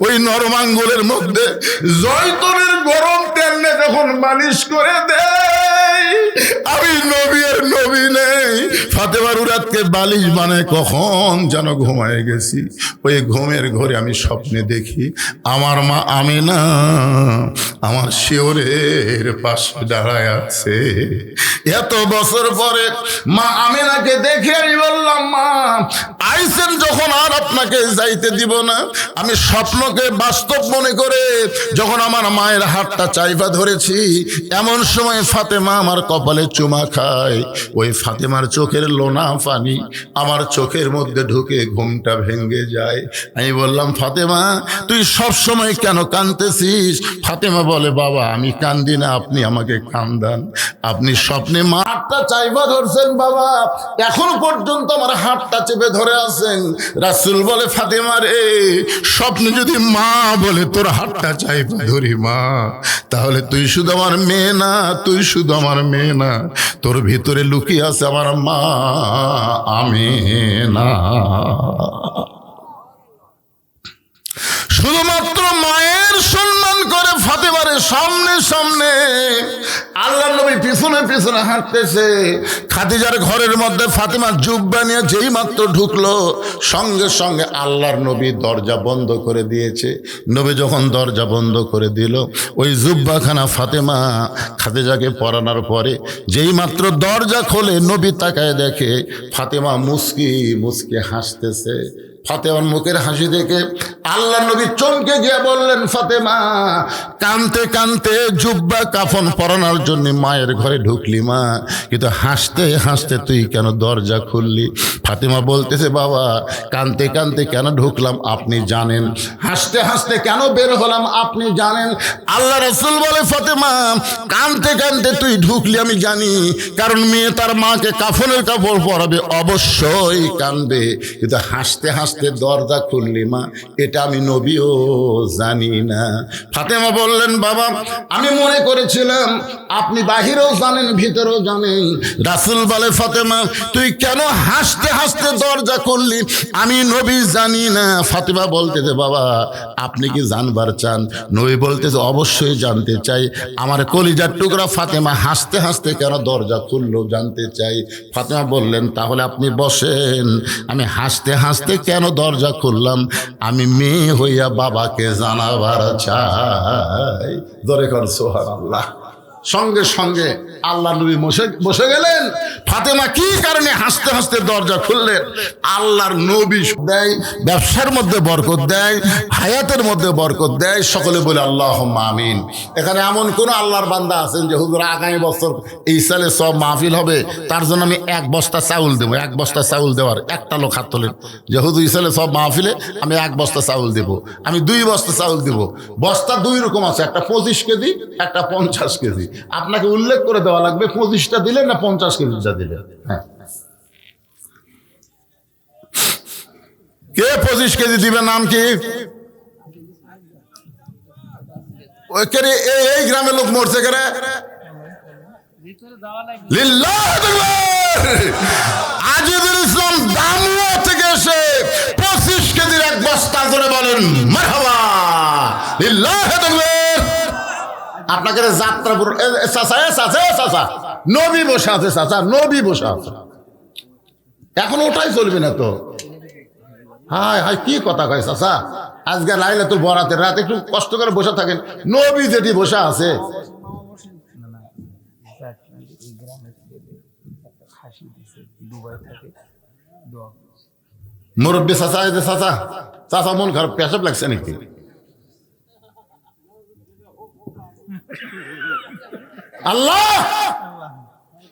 ওই নরম আঙ্গুলের মধ্যে জয়তুনের গরম তেল নিয়ে যখন মালিশ করে দেয়, আমি নবী আর নবী নেই। ফাতেমার উরাতকে বালিশ বানায় কখন যেন ঘুমায় গেছি। ওই ঘুমের ঘরে আমি স্বপ্নে দেখি আমার মা আমিনা আমার শিওরের পাশে দাঁড়ায় আছে। এত বছর পরে মা আমিনাকে দেখে আমি বললাম, মা আইসেন যখন আর আপনাকে যাইতে দিব না। আমি স্বপ্নকে বাস্তব মনে করে যখন আমার মায়ের হাতটা চাইপা ধরেছি, এমন সময় ফাতেমা আমার কপালে চুমা খায়। ওই ফাতেমার চোখের লোনা পানি আমার চোখের মধ্যে ঢুকে ঘুমটা ভেঙে যায়। আমি বললাম, ফাতেমা তুই সব সময় কেন কাঁদতেছিস? ফাতেমা বলে, বাবা আমি কান্দি না, আপনি আমাকে কান্দান। আপনি স্বপ্নে মা হাতটা চাইপা ধরছেন বাবা, এখনো পর্যন্ত আমার হাতটা চেপে ধরে আছেন। রাসূল বলে, ফাতেমা রে, স্বপ্নে যদি মা বলে তোর হাতটা চাইপা ধরি মা, তাহলে তুই শুধু আমার মেয়ে না, তুই শুধু আমার মেয়ে না, তোর ভিতরে লুকিয়ে আছে আমার মা আমিনা। শুধুমাত্র মায়ের সম্মান করে ফাতেমারে সামনে সামনে আল্লাহর নবী পিছনে পিছনে হাঁটতেছে। খাদিজার ঘরের মধ্যে ফাতেমা জুব্বা নিয়ে যেই মাত্র ঢুকলো, সঙ্গে সঙ্গে আল্লাহর নবী দরজা বন্ধ করে দিয়েছে। নবী যখন দরজা বন্ধ করে দিল, ওই জুব্বাখানা ফাতেমা খাদিজাকে পরানোর পরে যেই মাত্র দরজা খোলে, নবী তাকায় দেখে ফাতেমা মুস্কি মুস্কি হাসতেছে। ফাতেমার মুখের হাসি দেখে আল্লাহর নবী চমকে গিয়ে বললেন, ফাতেমা কানতে কানতে জুব্বা কাফন পরানোর জন্য মায়ের ঘরে ঢুকলি মা, কিন্তু হাসতে হাসতে তুই কেন দরজা খুললি? ফাতেমা বলতেছে, বাবা কানতে কানতে কেন ঢুকলাম আপনি জানেন, হাসতে হাসতে কেন বের হলাম আপনি জানেন। আল্লাহ রাসূল বলে, ফাতেমা কানতে কানতে তুই ঢুকলি আমি জানি, কারণ মেয়ে তার মাকে কাফনের কাপড় পরাবে, অবশ্যই কানবে, কিন্তু হাসতে হাসতে দরজা খুললি মা, এটা আমি নবীও জানি না। ফাতেমা বললেন, বাবা আমি মনে করেছিলাম আপনি বাহিরেও জানেন ভিতরেও জানেন। রাসূল বলে, ফাতেমা তুই কেন হাসতে হাসতে দরজা খুললি? আমি নবী জানি না। ফাতেমা বলতেছে, বাবা আপনি কি জানবার চান? নবী বলতেছে, অবশ্যই জানতে চাই। আমার কলিজার টুকরা ফাতেমা হাসতে হাসতে কেন দরজা খুললো জানতে চাই। ফাতেমা বললেন, তাহলে আপনি বসেন, আমি হাসতে হাসতে কেন দরজা খুললাম আমি মেয়ে হইয়া বাবাকে জানাবার চাই। ধরে কর সুবহানাল্লাহ। সঙ্গে সঙ্গে আল্লাহ নবী বসে গেলেন। ফাতেমা কি কারণে হাসতে হাসতে দরজা খুললেন? আল্লাহর নবী দেয়, ব্যবসার মধ্যে বরকত দেয়, হায়াতের মধ্যে বরকত দেয়। সকলে বলে আল্লাহুম্মা আমিন। এখানে এমন কোন আল্লাহর বান্দা আছেন যে হুজুর আগামী বছর এই সালে সব মাহফিল হবে, তার জন্য আমি 1 বস্তা চাউল দেবো? 1 বস্তা চাউল দেওয়ার একটা লোক হাত তোলেন যে হুজুর এই সালে সব মাহফিলে আমি 1 বস্তা চাউল দেবো, আমি 2 বস্তা চাউল দেবো। বস্তা 2 রকম আছে, একটা 25 কেজি, একটা 50 কেজি। আপনাকে উল্লেখ করে দেওয়া লাগবে 25টা দিলে না 50 কেজিটা দিলে। হ্যাঁ, কে 25 কেজি দিবে? নাম কি? এই গ্রামের লোক মরছে কেন? আজিজুল ইসলাম দামুয়া থেকে এসে 25 কেজির 1 বস্তা ধরে বলেন মারহাবা লিল্লাহি তাকবীর। আপনাকে যাত্রাপুর চাচা নবী বসে আছে, চাচা নবী বসে আছে, এখন ওটাই চলবে না তো? হায় হায় কি কথা কয় চাচা, আজকে লাইলাতুল বরাতের রাত একটু কষ্ট করে বসে থাকেন, নবী যেটি বসে আছে। মুরব্বী চাচা, এই যে চাচা, চাচা মন খারাপ, পেশাব লাগছে নাকি? আল্লাহ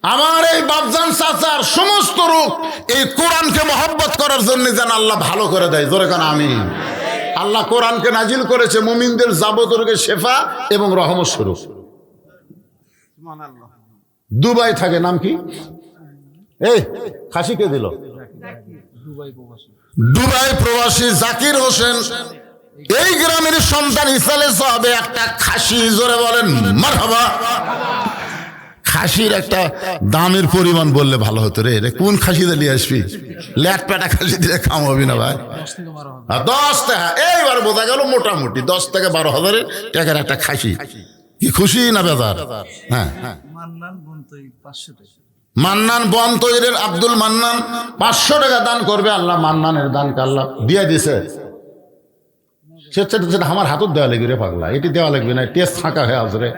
আমার এই বাপজান চাচার সমস্ত রূপ এই কোরআনকে মহব্বত করার জন্য যেন আল্লাহ ভালো করে দেয়। জোরে কান আমিন। আল্লাহ কোরআনকে নাজিল করেছে মুমিনদের যাবতীয় রোগের শেফা এবং রহমত স্বরূপ। দুবাই থাকে, নাম কি? এই খাসি কে দিল? দুবাই প্রবাসী জাকির হোসেন এই গ্রামের সন্তান ইসালে সাহাবে একটা খাসি, জোরে বলেন মারহাবা। খাসির একটা দামের পরিমাণ বললে ভালো হতো রে। কোন খাসি দিলে আসবি? ল্যাট পেটা খাসি দিলে কাম হবে না ভাই। 10 টাকা, এইবার বোঝা গেল মোটামুটি 10 থেকে 12,000 টাকার একটা খাসি। কি খুশি না বেজার? হ্যাঁ, মান্নান বন তৈরের আব্দুল মান্নান 500 টাকা দান করবে। আল্লাহ মান্নানের দানকে আল্লাহ দিয়ে দিছে। সেটা আমার হাতত দেওয়া লাগবে রে পাগলা, এটি দেওয়া লাগবে না, টেস্ট ফাঁকা হয়ে আসবে।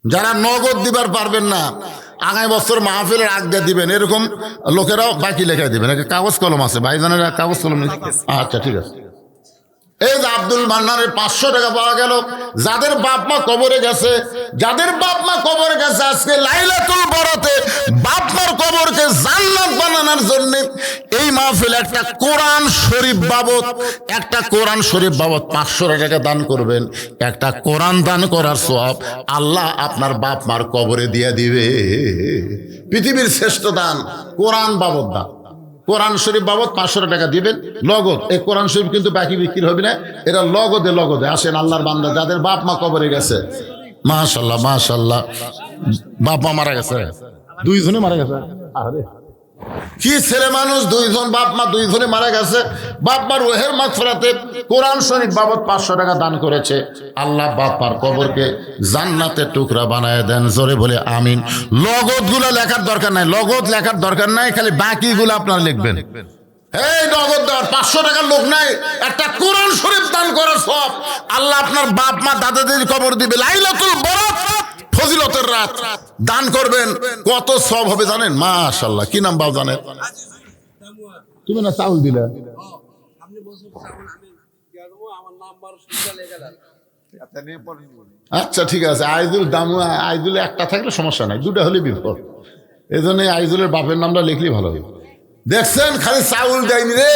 যারা নগদ দিবার পারবেন না আগামী বছর মাহফিলের আগ দিয়ে দিবেন, এরকম লোকেরাও বাকি লেখা দিবেন। কাগজ কলম আছে ভাইজানের, কাগজ কলম। আচ্ছা ঠিক আছে। এই যে আব্দুল মান্নানের 500 টাকা পাওয়া গেল। যাদের বাপ মা কবরে গেছে, যাদের বাপ মা কবরে গেছে, আজকে লাইলাতুল বরাতে বাপ মার কবরকে জান্নাত বানানোর জন্য এই মাহফিল একটা কোরআন শরীফ বাবদ, একটা কোরআন শরীফ বাবদ 500 টাকা দান করবেন। একটা কোরআন দান করার সওয়াব আল্লাহ আপনার বাপ মার কবরে দিয়ে দিবে। পৃথিবীর শ্রেষ্ঠ দান কোরআন বাবদ দান। কোরআন শরীফ বাবদ 500 টাকা দিবেন লগদ। এই কোরআন শরীফ কিন্তু বাকি বিক্রি হবে না, এরা লগদে লগদে আসেন। আল্লাহর বান্দা যাদের বাপ মা কবরে গেছে, মাশাআল্লাহ মাশাআল্লাহ, বাপ মা মারা গেছে, 2 জনে মারা গেছে। আরে কি ছেলে মানুষ, 2 জন বাপ মা 2 জনে মারা গেছে। বাপ মার রুহের মাগফিরাতে কোরআন শরীফ বাবদ 500 টাকা দান করেছে। আল্লাহ বাপ মার কবরকে জান্নাতের টুকরা বানায় দেন। জোরে বলে আমিন। লগদ গুলো লেখার দরকার নাই, লগদ লেখার দরকার নাই, খালি বাকি গুলো আপনারা লিখবেন। এই নগদ দেওয়ার 500 টাকার লোক নাই, একটা কোরআন শরীফ দান করার সব আল্লাহ আপনার বাপ মা দাদাদের কবর দিবে। লাইলাতুল বরাত ফজিলতের রাত দান করবেন, কত সব হবে জানেন? মাশাআল্লাহ। কি নাম বাপ জানেন? তুমি না চাউল দিলে? আচ্ছা ঠিক আছে। আইজুল দামু, আইজুল একটা থাকলে সমস্যা নাই, 2টা হলে বিপদ। এই জন্য আইজুলের বাপের নামটা লিখলেই ভালো হবে। দেখছেন খালি চাউল দেয়নি রে,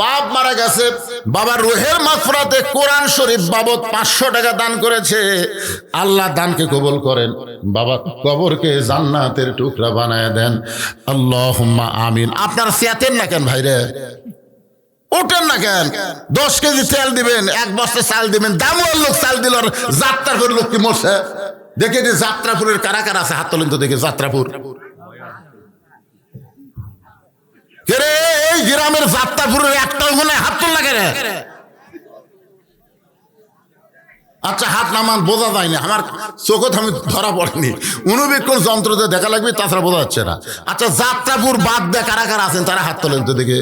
বাপ মারা গেছে, বাবার রুহের মাগফিরাতে কোরআন শরীফ বাবদ 500 টাকা দান করেছে। আল্লাহ দানকে কবুল করেন, বাবা কবরকে জান্নাতের টুকরা বানায় দেন। আল্লাহুম্মা আমিন। আপনার চেতেন না কেন ভাইরে? ওঠেন না কেন? 10 কেজি তেল দিবেন, 1 বস্তা চাল দিবেন। দামুয়ার লোক চাল দিল, আর যাত্রাপুর লোক কি মরছে? দেখে যে যাত্রাপুরের কারা কারা আছে হাত তোলেন তো দেখে। যাত্রাপুর রে, এই গ্রামের যাত্রাপুরের একটাও মনে হাত তোল লাগে রে। আচ্ছা হাত নামান, বোঝা যায় না, আমার চোখত আমি ধরা পড়েনি। অনুবীক্ষণ যন্ত্রতে দেখা লাগবে, তাছাড়া বোঝা যাচ্ছে না। আচ্ছা যাত্রাপুর বাদ দিয়ে কারা কারা আছেন তারা হাত তোলেন তো দেখে।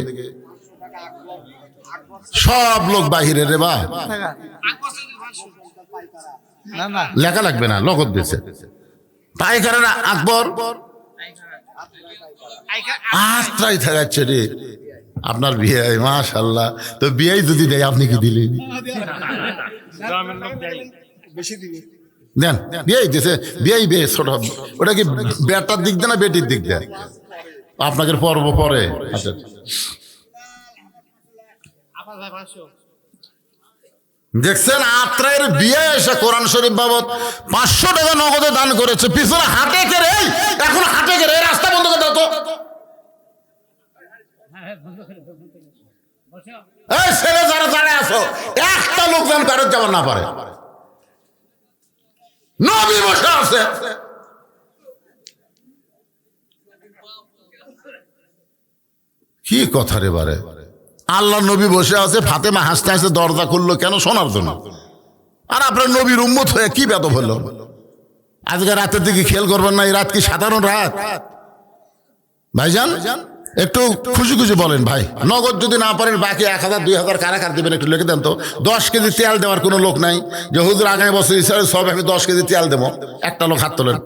সব লোক বাহিরে রে বা, লেখা লাগবে না, লগত দিয়েছে। পাইকারেরা আকবর আস্তাই থাকাচ্ছে রে আপনার বিয়ে। মাশাআল্লাহ। তো বিয়ে যদি দেয় আপনি কি দিলেন? দেন বিয়ে দিয়েছে, বিয়ে বিয়ে ছোট। ওটা কি বেটার দিক দেয় না বেটির দিক দেয়? আপনাদের পর্ব পরে। আচ্ছা দেখছেন আত্রায়ের বিয়ে এসে কোরআন শরীফ বাবদ 500 টাকা নগদে দান করেছে। পিছনে হাটে কেড়ে, এখন হাটে কেড়ে রাস্তা বন্ধ করে দাও তো। এই ছেলে যারা দাঁড়ায় আছো, একটা লোক যেন কারোর যাবার না পারে। নবী বসে আছে, কি কথা রে বারে। আল্লাহ নবী বসে আছে, ফাতেমা হাসতে হাসতে দরজা খুললো কেন? শোনার জন্য। আর আপনার নবীর উম্মত হয়ে কি বেদব হলো? আজকে রাতের দিকে খেয়াল করবেন না, এই রাত কি সাধারণ রাত? ভাইজান একটু খুশি খুশি বলেন ভাই। নগদ যদি না পারেন বাকি 1000 2000 কারা কার দেবেন একটু লিখে দেন তো। 10 কেজি তেল দেওয়ার কোনো লোক নাই যে হুজুর আগামী বছর হিসাবে সব আমি 10 কেজি তেল দেবো? একটা লোক হাত তোলেন।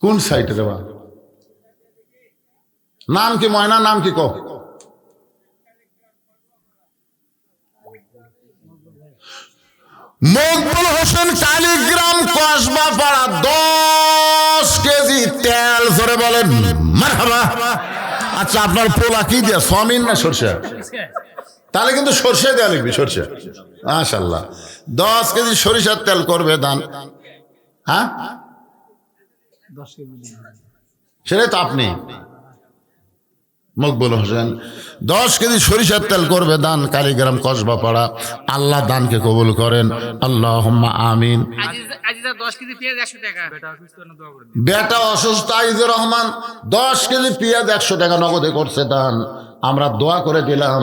কোন সাইটে দেওয়া? নাম কি? ময়না নাম কি? কো মকবুল হোসেন কালীগ্রাম কসবা পাড়া 10 কেজি তেল, ধরে বলেন মারহাবা। আচ্ছা, আপনার পোলা কি দিয়া, সমিন না সরষে? তাহলে কিন্তু সরষে দেওয়া লিখবি, সরষে। মাশাআল্লাহ, 10 কেজি সরিষার তেল করবে দান। হ্যাঁ, সেটাই তো আপনি মকবুল হোসেন 10 কেজি সরিষার তেল করবে দান, কালীগ্রাম কসবা পাড়া। আল্লাহ দানকে কবুল করেন, আল্লাহুম্মা আমিন। বেটা অসুস্থ, আজিজুর রহমান 10 কেজি পেঁয়াজ 100 টাকা নগদে করছে দান। আমরা দোয়া করে দিলাম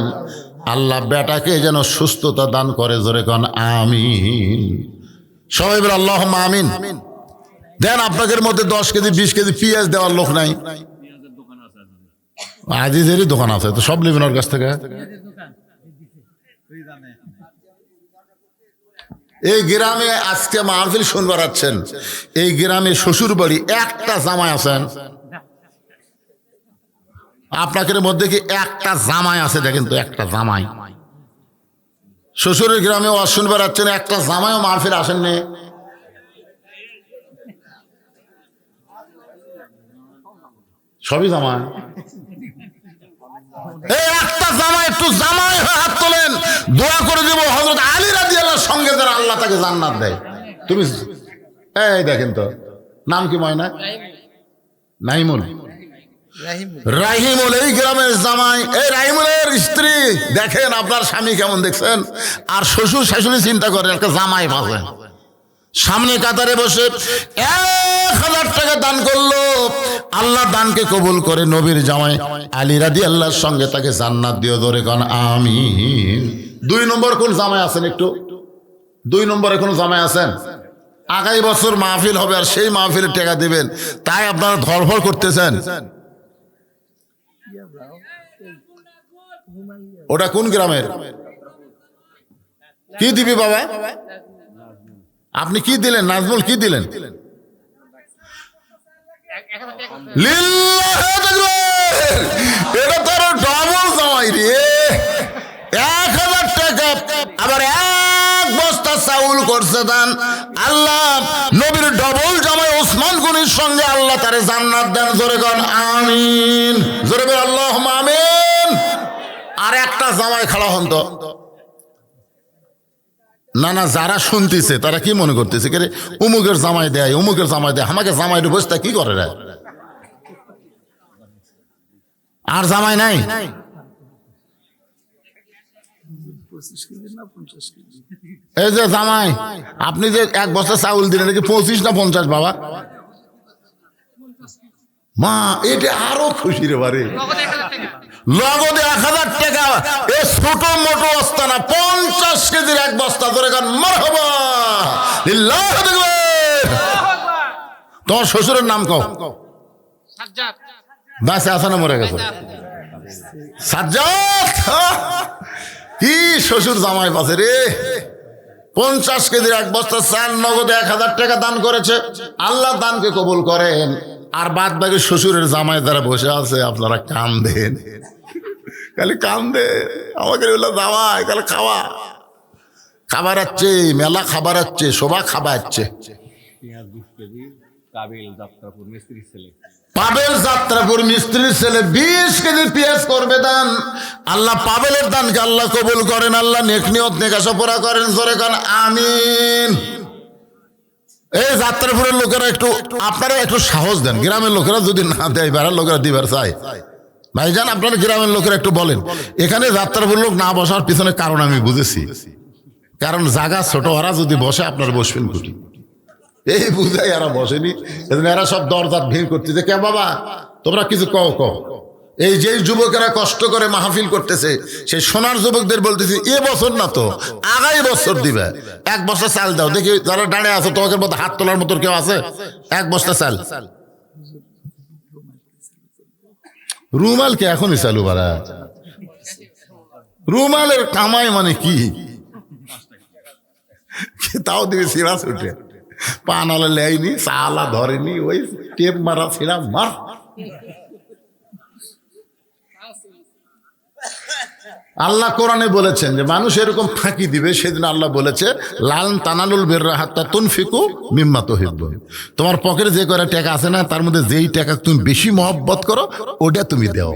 আল্লাহ বেটাকে যেন সুস্থতা দান করে, জোরে কোন আমিন। সবাই বলে আল্লাহুম্মা আমিন। দেন, আপনাদের মধ্যে 10 কেজি 20 কেজি পেঁয়াজ দেওয়ার লোক নাই? আজিজেরই দোকান আছে তো, সব নেবেন ওর কাছ থেকে। এই গ্রামে আজকে মাহফিল শুনবার আছেন, এই গ্রামে শ্বশুর বাড়ি একটা জামাই আছেন? আপনাদের মধ্যে কি একটা জামাই আছে? দেখেন তো, একটা জামাই। শ্বশুরের গ্রামে ওয়াজ শুনবার আছেন, একটা জামাইও মাহফিল আসেননি। সবই জামাই। এই একটা জামাই, একটু জামাই হয়ে হাত তোলেন, দোয়া করে দিব হযরত আলী রাদিয়াল্লাহু সঙ্গে যারা আল্লাহ তাকে জান্নাত দেয়। তুমি এই দেখেন তো, নাম কি ময়না? নাইমুল, রাহিমুল এই গ্রামের জামাই। এই রাহিমুলের স্ত্রী দেখেন আপনার স্বামী কেমন দেখছেন, আর শ্বশুর শাশুড়ি চিন্তা করেন একটা জামাই পাবে। সামনে কাতারে বসে 1000 টাকা দান করলো, আল্লাহ দানকে কবুল করে নবীর জামাই আলী রাদিয়াল্লাহর সঙ্গে তাকে জান্নাত দিও, ধরে কোন আমিন। 2 নম্বর কোন জামাই আছেন? একটু 2 নম্বরে কোন জামাই আছেন? আগামী বছর মাহফিল হবে আর সেই মাহফিলের টাকা দিবেন, তাই আপনারা ধরফর করতেছেন। ওটা কোন গ্রামের? কি দিবি বাবা? আপনি কি দিলেন? নাজমুল কি দিলেন? এটা তো ডবল জামাই রে, 1000 টাকা। আবার 1 বস্তা চাউল করছে দান। আল্লাহ নবীর ডবল জামাই ওসমান গনির সঙ্গে আল্লাহ তারে জান্নাত দেন, জোরে কোন আমিন। জোরে বল আল্লাহুম্মা আমিন। আর একটা জামাই খাড়া হন তো। না না, যারা শুনতেছে তারা কি মনে করতেছে, কে রে উমুকের জামাই দেয়, উমুকের জামাই দেয়, আমাকে জামাইয়ের বসতা কি করে রে? আর জামাই নাই? এই যে জামাই, আপনি যে 1 বস্তা চাউল দিলেন, নাকি 25 না 50 বাবা? মা, এটা আরো খুশি রে বারে, নগদে 1000 টাকা। এ ছোট মোটো বস্তা না, 50 কেজির 1 বস্তা, ধরে গান মারহাবা লিল্লাহ। তোমার শ্বশুরের নাম কও? সাজ্জাদ। বাসে আছে না মরে গেছে? সাজ্জাদ। কি শ্বশুর জামাই পাশে রে। 50 কেজির 1 বস্তা চাল নগদে 1000 টাকা দান করেছে, আল্লাহ দানকে কবুল করেন। আর বাদ বাকি শ্বশুরের জামাই যারা বসে আছে আপনারা কান্দেন, খালি কান্দে, আমাকে বললো জামাই খালি খাওয়া খাবার আছে, মেলা খাবার আছে, শোভা খাবার আছে। পাবেল যাত্রাপুর মিস্ত্রির ছেলে 20 কেজি পেঁয়াজ করবে দান। আল্লাহ পাবেলের দানকে আল্লাহ কবুল করেন, আল্লাহ নেক নিয়ত নেকাশা পুরা করেন, জোরে কোন আমিন। এই যাত্রাপুরের লোকেরা একটু, আপনারা একটু সাহস দেন। গ্রামের লোকেরা যদি না দেয়, বেড়ার লোকেরা দিবার চায়, ভাইজান আপনারা গ্রামের লোকেরা একটু বলেন। এখানে যাত্রাপুর লোক না বসার পিছনে কারণ আমি বুঝেছি, কারণ জায়গা ছোট, ওরা যদি বসে আপনারা বসবেন কুটি, এই বুঝাই এরা বসেনি। এরা সব দরজার ভিড় করতেছে, কে বাবা তোমরা কিছু কও কও। এই যে যুবকেরা কষ্ট করে মাহফিল করতেছে, সেই সোনার যুবকদের বলতেছি এ বছর না তো আগামী বছর দিবে 1 বস্তা চাল দাও। দেখি যারা দাঁড়িয়ে আছে তোমাদের মধ্যে হাত তোলার মতো কেউ আছে? 1 বস্তা চাল। রুমাল কে এখনই চালু বাড়া? রুমালের কামাই মানে কি? তাও দিবি সিরাজ উঠে, পানালা লেয়নি, চালা ধরেনি, ওই টেপ মারা ছিলাম মার। আল্লাহ কোরআনে বলেছেন যে মানুষ এরকম ফাঁকি দিবে, সেদিন আল্লাহ বলেছে লান তানালুল বিররা হাত্তা তুনফিকু মিম্মা তুহিব্বুন। তোমার পকেটে যে কয়টা টাকা আছে না, তার মধ্যে যেই টাকা তুমি বেশি মহব্বত করো ওটা তুমি দাও।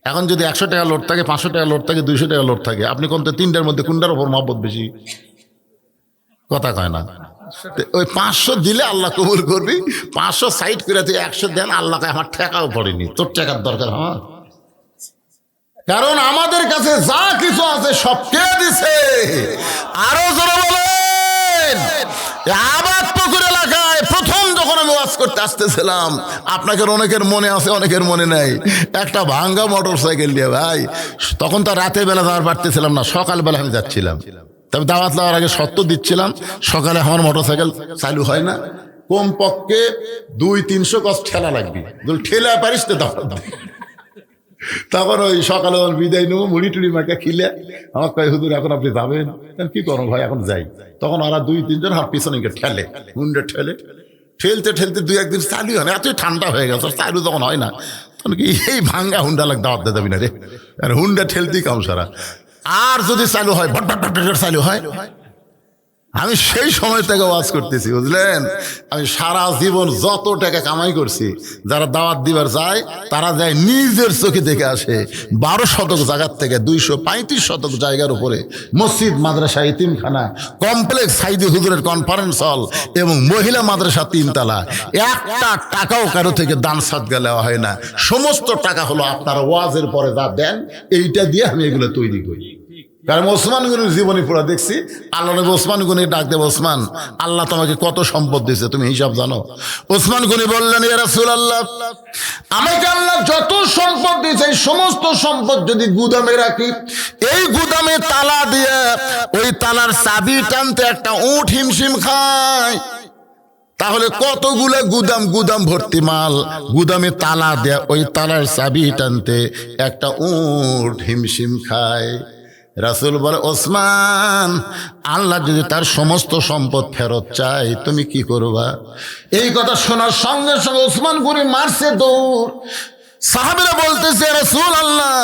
এখন যদি 100 টাকা লোড থাকে, 500 টাকা লোড থাকে, 200 টাকা লোড থাকে, আপনি কোনটা তিনটার মধ্যে কোনটার উপর মহব্বত বেশি? কথা কয় না। ওই 500 দিলে আল্লাহ কবুল করবি, 500 সাইড করে তুই 100 দেন, আল্লাহকে আমার টাকাও পড়েনি, তোর টাকার দরকার আমার। কারণ আমাদের কাছে যা কিছু আছে সব কে দিছে? আরো জোরে বলেন। আবাদ পুকুর এলাকায় প্রথম যখন আমি ওয়াজ করতে আসতেছিলাম, আপনাদের অনেকের মনে আছে অনেকের মনে নাই, একটা ভাঙ্গা মোটর সাইকেল দিয়ে ভাই, তখন তো রাতের বেলা যাওয়ার পারতেছিলাম না, সকালবেলা আমি যাচ্ছিলাম। তবে দাওয়াত দেওয়ার আগে শর্ত দিচ্ছিলাম, সকালে আমার মোটর সাইকেল চালু হয় না, কমপক্ষে 200-300 গজ ঠেলা লাগবে, ঠেলা পারিস তো দাওয়াত। তখন ওই সকালে বিদায় নেবো, মুড়ি টুড়ি মাকে খিলে আমার কয় হুজুর এখন আপনি যাবেন? কি করো ভাই এখন যাই। তখন ওরা 2-3 জন হাত পিছনে ঠেলে, হুন্ডে ঠেলে, ঠেলতে ঠেলতে 2-1 দিন চালু হয় না, এতই ঠান্ডা হয়ে গেছে, চালু যখন হয় না তখন কি এই ভাঙ্গা হুন্ডা লাগ দাওয়াত দিয়ে যাবি না রে, আর হুন্ডা ঠেলতেই কাম সারা। আর যদি চালু হয় ভট ভট ভট চালু হয়। আমি সেই সময় থেকে ওয়াজ করতেছি, বুঝলেন? আমি সারা জীবন যত টাকা কামাই করছি, যারা দাওয়াত দিবার যায় তারা যায় নিজের চোখে দেখে আসে। 12 শতক জায়গার থেকে 235 শতক জায়গার উপরে মসজিদ, মাদ্রাসা, ইতিমখানা, কমপ্লেক্স, সাইদি হুজুরের কনফারেন্স হল এবং মহিলা মাদ্রাসা 3 তলা। একটা টাকাও কারো থেকে দান সাদকা নেওয়া হয় না, সমস্ত টাকা হলো আপনারা ওয়াজের পরে যা দেন এইটা দিয়ে আমি এগুলো তৈরি করি। কারণ ওসমান গনির জীবনী পড়া দেখছি, আল্লাহ নবী ওসমান গনি ডাক দেব, ওসমান আল্লাহ তোমাকে কত সম্পদ দিয়েছে তুমি হিসাব জানো? ওসমান গনি বললেন, ইয়া রাসূলুল্লাহ, আমাকে আল্লাহ যত সম্পদ দিয়েছে এই সমস্ত সম্পদ যদি গুদামে রাখি, এই গুদামে তালা দিয়ে ওই তালার চাবি টানতে একটা উট হিমশিম খায়, তাহলে কতগুলো গুদাম, গুদাম ভর্তি মাল, গুদামে তালা দেয়া ওই তালার চাবি টানতে একটা উট হিমশিম খায়। রাসূল বলে, ওসমান আল্লাহ যদি তার সমস্ত সম্পদ ফেরত চায় তুমি কি করবা? এই কথা শোনার সঙ্গে সঙ্গে ওসমান গনি মারছে দৌড়। সাহাবীরা বলতেছে, রাসূল আল্লাহ,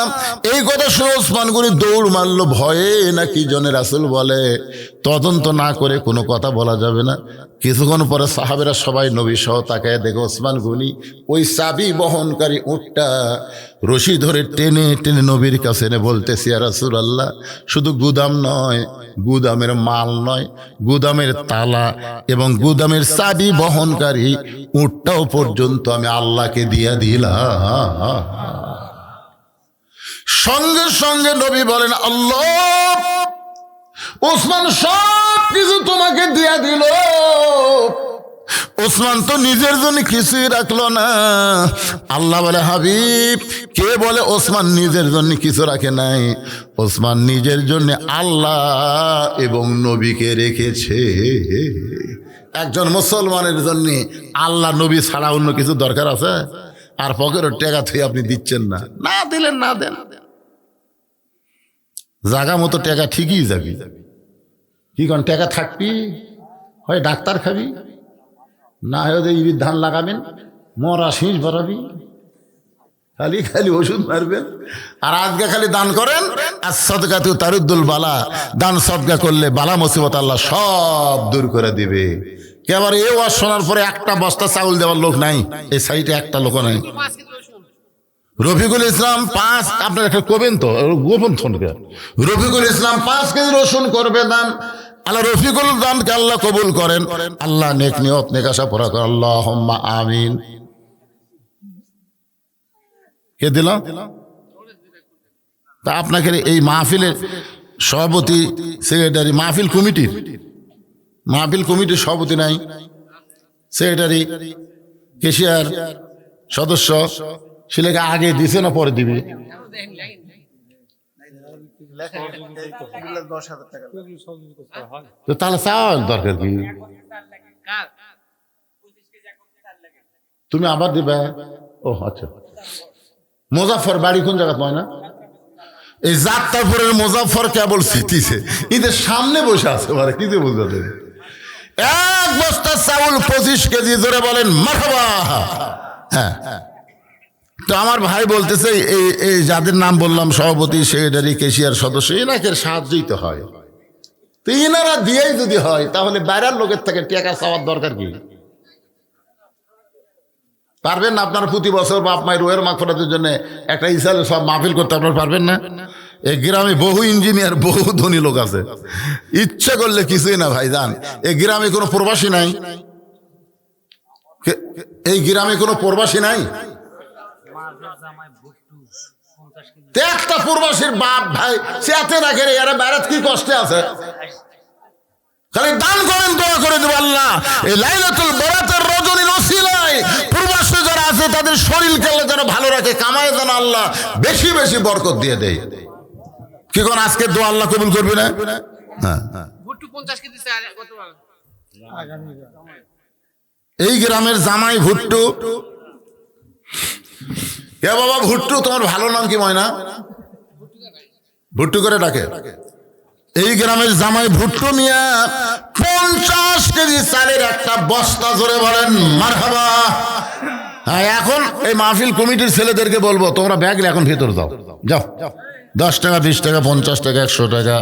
এই কথা শুনে ওসমান গনি দৌড় মারলো ভয়ে না কি জন্য? রাসূল বলে, তদন্ত না করে কোনো কথা বলা যাবে না। কিছুক্ষণ পরে সাহাবীরা সবাই নবী সহ তাকায় দেখে ওসমান গনি ওই চাবি বহনকারী উটটা রশি ধরে টেনে টেনে নবীর কাছে এনে বলতেছে, ইয়া রাসূলুল্লাহ, শুধু গুদাম নয়, গুদামের মাল নয়, গুদামের তালা এবং গুদামের চাবি বহনকারী উটটাও পর্যন্ত আমি আল্লাহকে দিয়ে দিলাম। সঙ্গে সঙ্গে নবী বলেন, আল্লাহ, ওসমান সব কিছু তোমাকে দিয়া দিল। ওসমান তো নিজের জন্য কিছুই রাখলো না। আল্লাহ বলে, হাবিব, কে বলে ওসমান নিজের জন্য কিছু রাখে নাই? ওসমান নিজের জন্য আল্লাহ এবং নবীকে রেখেছে। একজন মুসলমানের জন্য আল্লাহ নবী ছাড়া অন্য কিছু দরকার আছে? আর পকেটের টাকা থেকে আপনি দিচ্ছেন না, না দিলেন না দেন, জাগা মতো টাকা ঠিকই যাবি। কি কোন টাকা থাকবি, হয় ডাক্তার খাবি, না হয় ইবির ধান লাগাবেন, মরা শীষ ভরাবি, খালি খালি ওষুধ মারবেন। আর আজকে খালি দান করেন, আর সদকাতু তারুদ্দুল বালা, দান সদকা করলে বালা মুসিবত আল্লাহ সব দূর করে দিবে। এবার এ ওয়াজ শোনার পরে একটা বস্তা চাউল দেওয়ার লোক নাই, এই সাইডে একটা লোক নাই। রফিকুল ইসলাম 5, আপনার একটা করবেন তো গোপন ফোনকে, রফিকুল ইসলাম 5 কেজি রসুন করবে দান। আল্লাহ রফিকুল দানকে আল্লাহ কবুল করেন, আল্লাহ নেক নিয়ত নেক আশা পুরা করেন, আল্লাহুম্মা আমিন। কে দিল? তা আপনাকে এই মাহফিলের সভাপতি, সেক্রেটারি, মাহফিল কমিটির সভাপতি নাই, সেক্রেটারি, কেশিয়ার, সদস্য, সেটাকে আগে দিছে না পরে দিবে? তো তাহলে চাওয়ার দরকার কি? তুমি আবার দিবে? ও আচ্ছা। মুজাফফর বাড়ি কোন জায়গা হয় না? এই যাত্রাপুরের মুজাফফর কেবল স্মৃতিছে, ঈদের সামনে বসে আছে, মানে কি যে বুঝতে। 1 বস্তা চাউল 25 কেজি, জোরে বলেন মারহাবা। হ্যাঁ, তো আমার ভাই বলতেছে এই এই যাদের নাম বললাম সভাপতি সেক্রেটারি কেশিয়ার সদস্য এনাকে সাহায্যই তো হয়, তো এনারা দিয়েই যদি হয় তাহলে বাইরের লোকের থেকে টাকা চাওয়ার দরকার কি? পারবেন না আপনারা প্রতি বছর বাপ মায়ের রোহের মাগফিরাতের জন্য একটা ইসালে সব মাহফিল করতে আপনারা পারবেন না? এই গ্রামে বহু ইঞ্জিনিয়ার বহু ধনী লোক আছে, ইচ্ছা করলে কিছুই না ভাই জান। এই গ্রামে কোনো প্রবাসী নাই, এই গ্রামে কোনো প্রবাসী নাই। একটা প্রবাসীর বাপ ভাই চেতে রাখে রে, এরা বাইরে কি কষ্টে আছে, খালি দান করেন দোয়া করে দেব আল্লাহ এই লাইলাতুল বরাতের রজনীর ওসিলায় প্রবাসী যারা আছে তাদের শরীরকে আল্লাহ যেন ভালো রাখে, কামায় যেন আল্লাহ বেশি বেশি বরকত দিয়ে দেয়। কি কোন আজকে দোয়া আল্লাহ কবুল করবে না? হ্যাঁ, এই গ্রামের জামাই ভুট্টু। কে বাবা ভুট্টু, তোমার ভালো নাম কি ময়না? ভুট্টু করে ডাকে। এই গ্রামের জামাই ভুট্টু মিয়া 50 কেজি চালের একটা বস্তা জোরে বলেন মারহাবা। হ্যাঁ, এখন এই মাহফিল কমিটির ছেলেদেরকে বলবো তোমরা ব্যাগ এখন ভেতর দাও, যাও 10 টাকা 20 টাকা 50 টাকা 100 টাকা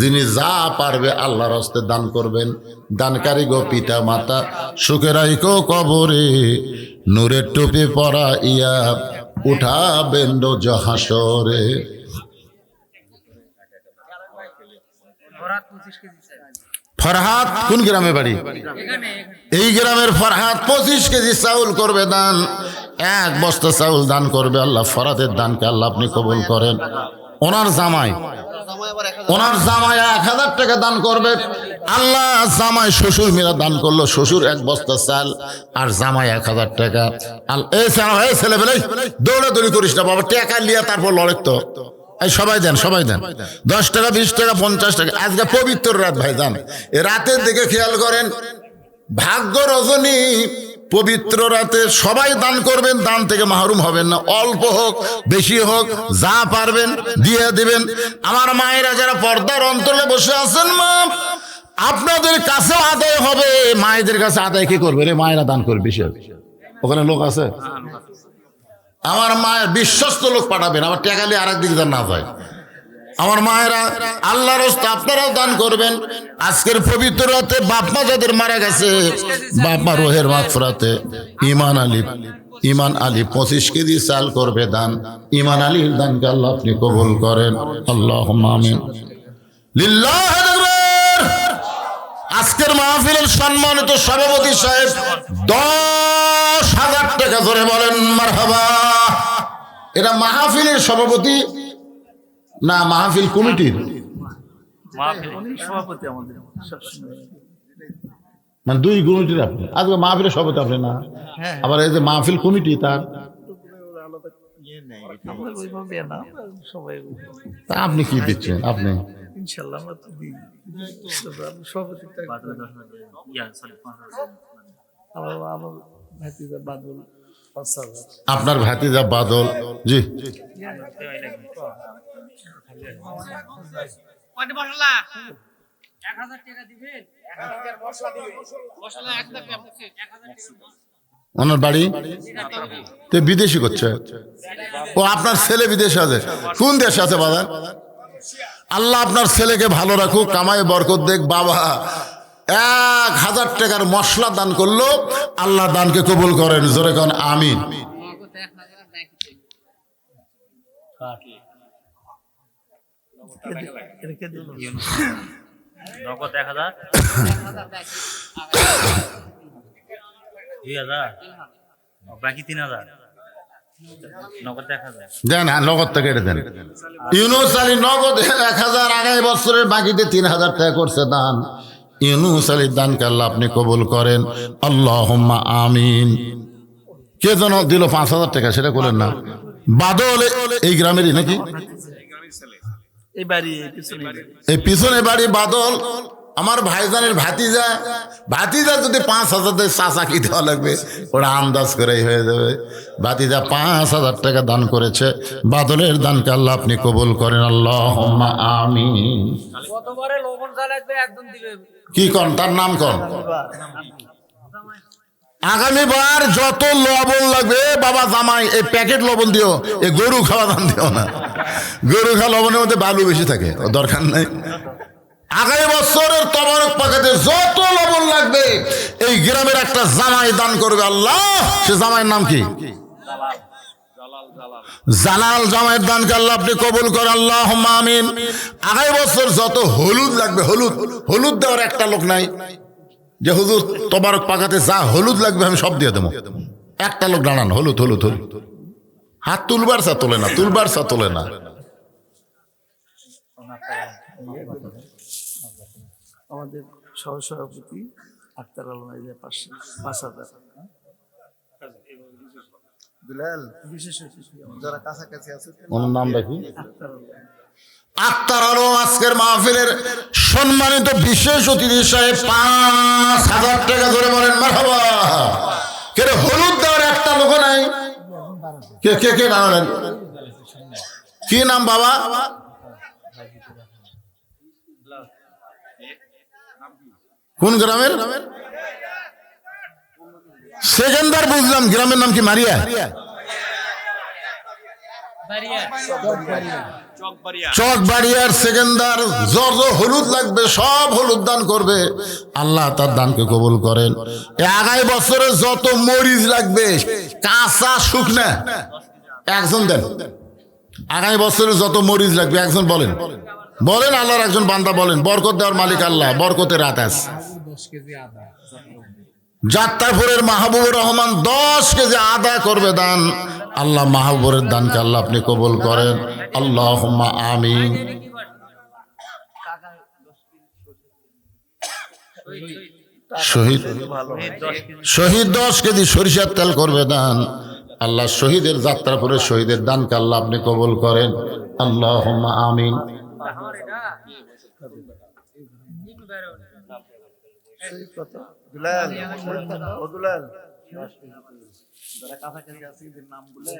যিনি যা পারবে আল্লাহর হস্তে দান করবেন। দানকারী গো পিতা মাতা সুখে রাইকো কবরে, নূরের টুপি পরা ইয়া উঠাবেন রোজ হাসরে। ফরহাদ কোন গ্রামে বাড়ি? এই গ্রামের ফরহাদ 25 কেজি চাউল করবে দান, 1 বস্তা চাউল দান করবে। আল্লাহ ফরহাদের দানকে আল্লাহ আপনি কবুল করেন। ওনার জামাই 1000 টাকা দান করবে। আল্লাহ জামাই শ্বশুর মেয়েরা দান করলো, শ্বশুর 1 বস্তা চাল আর জামাই 1000 টাকা। এই ছেলে বেলে দৌড়াদৌড়ি করিস না বাবা, টাকা লিয়া তারপর লড়ে তো সবাই দেন 10 টাকা 20 টাকা 50 টাকা। আজকে পবিত্র রাত ভাই যান, এ রাতের দিকে খেয়াল করেন, ভাগ্য রজনী পবিত্র রাতে সবাই দান করবেন, দান থেকে মাহরুম হবেন না। অল্প হোক বেশি হোক যা পারবেন দিয়ে দিবেন। আমার মায়েরা যারা পর্দার অন্তরে বসে আছেন, মা আপনাদের কাছে আদায় হবে, মায়েদের কাছে আদায় কি করবে রে? মায়েরা দান করবে বেশি, ওখানে লোক আছে। আমার মায়ের বিশ্বস্ত লোক পাঠাবেন, আমার টাকালে আর একদিকে যেন না যায়। আমার মায়েরা আল্লাহর রাস্তায় আপনারাও দান করবেন। আজকের পবিত্র রাতে বাপমা যাদের মারা গেছে, বাপমা রোহের মাগফিরাতে ইমান আলী 25 কেজি চাল করবে দান। ইমান আলীর দানকে আল্লাহ আপনি কবুল করেন, আল্লাহুম্মা আমিন। লিল্লাহি আকবার। আজকের মাহফিলের সম্মানিত সভাপতি সাহেব 10,000 টাকা ধরে বলেন মারহাবা। এটা মাহফিলের সভাপতি না মাহফিল কমিটির? মানে 2 কমিটির আপনি। আজকে মাহফিলের সভাপতি আপনি না, আবার এই যে মাহফিল কমিটি তার, আপনি কি দিচ্ছেন? আপনি আপনার ভাতিজা বাদল জি ওনার বাড়ি তো বিদেশি করছে। ও আপনার ছেলে বিদেশে আছে? কোন দেশে আছে বাবা? আল্লাহ আপনার ছেলেকে ভালো রাখুক, কামায় বরকত দেখ। বাবা 1000 টাকার মশলা দান করলো, আল্লাহ দানকে কবুল করেন, জোরে কোন আমিন। নগদ 1000 2000 বাকি 3000 নগদ 1000 দেন। হ্যাঁ, নগদ থেকে এটা দেন। ইউনুস আলী নগদ 1000, আগামী বছরের বাকিতে 3000 টাকা করছে দান। ইউনুস আলীর দানকে আল্লাহ আপনি কবুল করেন, আল্লাহুম্মা আমিন। কে যেন দিল 5000 টাকা, সেটা করেন না? বাদল এই গ্রামেরই নাকি? এই পিছনে বাড়ি বাদল আমার ভাইজানের ভাতিজা যদি 5000 দেয়, চাচা কি দেওয়া লাগবে ওরা আন্দাজ করেই হয়ে যাবে। ভাতিজা 5000 টাকা দান করেছে। বাদলের দানকে আল্লাহ আপনি কবুল করেন, আল্লাহুম্মা আমিন। কি কন তার নাম কন? আগামীবার যত লবণ লাগবে বাবা জামাই এই প্যাকেট লবণ দিও, এই গরু খাওয়া দান দিও না। গরু খাওয়া লবণের মধ্যে বালু বেশি থাকে, ও দরকার নাই। আগামী বছরের তবারক পাকাতে যত লবণ লাগবে এই গ্রামের একটা জামাই দান করবে আল্লাহ। সে জামাইয়ের নাম কি? জালাল জামাইয়ের দানকে আল্লাহ আপনি কবুল করেন, আল্লাহুম্মা আমিন। আগামী বছর যত হলুদ লাগবে, হলুদ হলুদ দেওয়ার একটা লোক নাই যে হুজুর তবারক পাকাতে যা হলুদ লাগবে আমি সব দিয়ে দেবো। একটা লোক দাঁড়ান, হলুদ হলুদ হলুদ। হাত তুলবার চা তোলে না, তুলবার চা তোলে না। আমাদের সহসভাপতি আক্তার আলম, 5,000। বিলাল বিশেষ অতিথি যারা কাছাকাছি আছে, ওনার নাম রাখি আক্তার আলম। আক্তার আলম আজকের মাহফিলের সম্মানিত বিশেষ অতিথি সাহেব 5,000 টাকা ধরে বলেন মারহাবা। কে রে, হলুদ দেওয়ার একটা লোক নাই? কে কে কে নাম? কি নাম বাবা? কোন গ্রামের? সেকেন্দার বুঝলাম, গ্রামের নাম কি? মারিয়া চকবাড়িয়ার সেকেন্দার। যত হলুদ লাগবে সব হলুদ দান করবে, আল্লাহ তার দানকে কবুল করেন। আগামী বছরে যত মরিচ লাগবে কাঁচা শুকনা একজন দেন। আগামী বছরে যত মরিচ লাগবে একজন বলেন, বলেন আল্লাহর একজন বান্দা বলেন। বরকত দেওয়ার মালিক আল্লাহ, বরকতের রাত আছে। যাত্রাপুরের মাহবুবুর রহমান 10 কেজি আদা করবে দান। আল্লাহ মাহবুবের দানকে আল্লাহ আপনি কবুল করেন, আল্লাহুম্মা আমিন। শহীদ 10 কেজি সরিষার তেল করবে দান। আল্লাহ শহীদের যাত্রাপুরের শহীদের দানকে আল্লাহ আপনি কবুল করেন, আল্লাহুম্মা আমিন। বিলাল ও দুলাল, যারা কাছাকাছি আছে এদের নাম বলে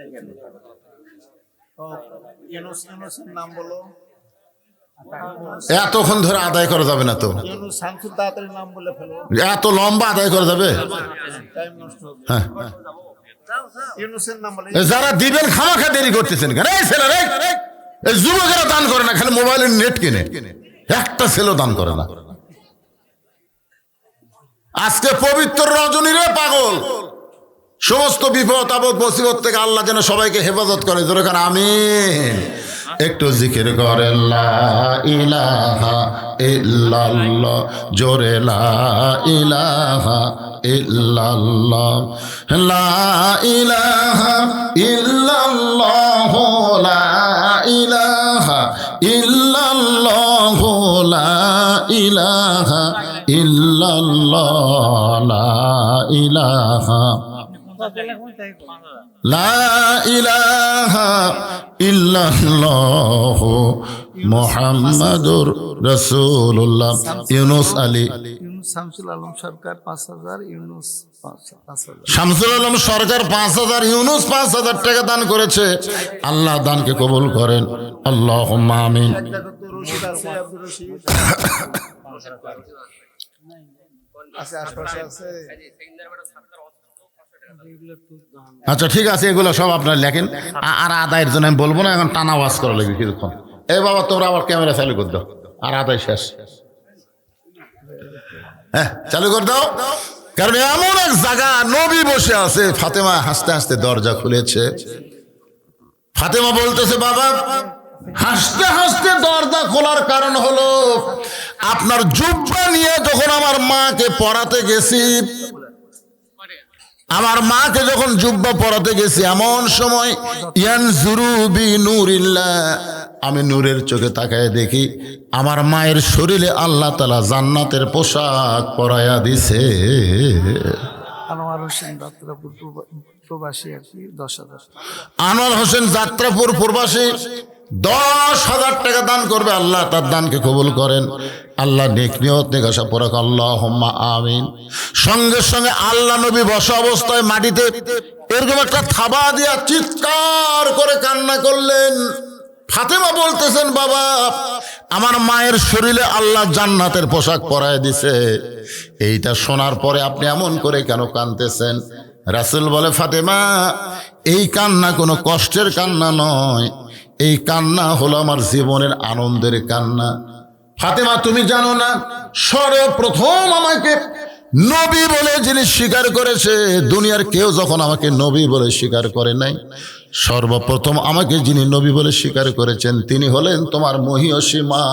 ইউনুসের নাম বলো। এতক্ষণ ধরে আদায় করা যাবে না তো, ইউনুস শামসুল, তাড়াতাড়ি নাম বলে ফেলো। এত লম্বা আদায় করা যাবে? টাইম নষ্ট হবে। হ্যাঁ, ইউনুসের নাম বলে। যারা দিবেন খামাখা দেরি করতেছেন কেন? এই ছেলেরা, এই যুবকেরা দান করে না, খালি মোবাইলের নেট কিনে। একটা ছেলেও দান করে না। আজকে পবিত্র রজনীরে পাগল, সমস্ত বিপদ আপদ মুসিবত থেকে আল্লাহ যেন সবাইকে হেফাজত করে। যেরকম আমিন। একটু জিকির করেন লা ইলাহা ইল্লাল্লাহ, জোরে লা ইলাহা ইল্লাল্লাহ, লা ইলাহা ইল্লাল্লাহ, লা ইলাহা ইল্লাল্লাহ, লা ইলাহা ইল্লাল্লাহ, লা ইলাহা লা ইলাহা ইল্লাল্লাহ মুহাম্মাদুর রাসূলুল্লাহ। ইউনুস আলী, শামসুল আলম সরকার 5,000, ইউনুস 5,000। শামসুল আলম সরকার 5,000, ইউনুস 5,000 টাকা দান করেছে। আল্লাহ দানকে কবুল করেন, আল্লাহুম্মা আমিন। রশিদ আছে, আব্দুর রশিদ আছে, আশপাশে আছে। আচ্ছা ঠিক আছে, এগুলো সব আপনার লেখেন। আর আদায়ের জন্য আমি বলবো না, এখন টানা ওয়াজ করা লাগবে কিছুক্ষণ। এই বাবা তোমরা আবার ক্যামেরা চালু করে দাও, আর আদায় শেষ। হ্যাঁ চালু করে দাও, কারণ এমন এক জায়গা নবী বসে আছে। ফাতেমা হাসতে হাসতে দরজা খুলেছে। ফাতেমা বলতেছে বাবা, হাসতে হাসতে দরজা খোলার কারণ হলো আপনার জুব্বা নিয়ে যখন আমার মাকে পড়াতে গেছি, আমার মাকে যখন জুব্বা পরাতে গেছি, এমন সময় ইয়ানজুরু বিনুরিল্লাহ, আমি নূরের চোখে তাকায় দেখি আমার মায়ের শরীরে আল্লাহ তাআলা জান্নাতের পোশাক পরায়া দিছে। আনোয়ার হোসেন যাত্রাপুর প্রবাসী আর কি 10,000। আনোয়ার হোসেন যাত্রাপুর প্রবাসী 10,000 টাকা দান করবে। আল্লাহ তার দানকে কবুল করেন। আল্লাহ নেক নিয়ত নেক আশা পরাক, আল্লাহুম্মা আমিন। সঙ্গে সঙ্গে আল্লাহ নবী বসা অবস্থায় মাটিতে এরকম একটা থাবা দিয়া চিৎকার করে কান্না করলেন। ফাতেমা বলতেছেন বাবা, আমার মায়ের শরীরে আল্লাহ জান্নাতের পোশাক পরায় দিছে, এইটা শোনার পরে আপনি এমন করে কেন কাঁদতেছেন? রাসূল বলে, ফাতেমা, এই কান্না কোনো কষ্টের কান্না নয়, এই কান্না হলো আমার জীবনের আনন্দের কান্না। ফাতেমা, তুমি জানো না, সর্বপ্রথম আমাকে নবী বলে যিনি স্বীকার করেছে, দুনিয়ার কেউ যখন আমাকে নবী বলে স্বীকার করে নাই, সর্বপ্রথম আমাকে যিনি নবী বলে স্বীকার করেছেন তিনি হলেন তোমার মহিয়সী মা,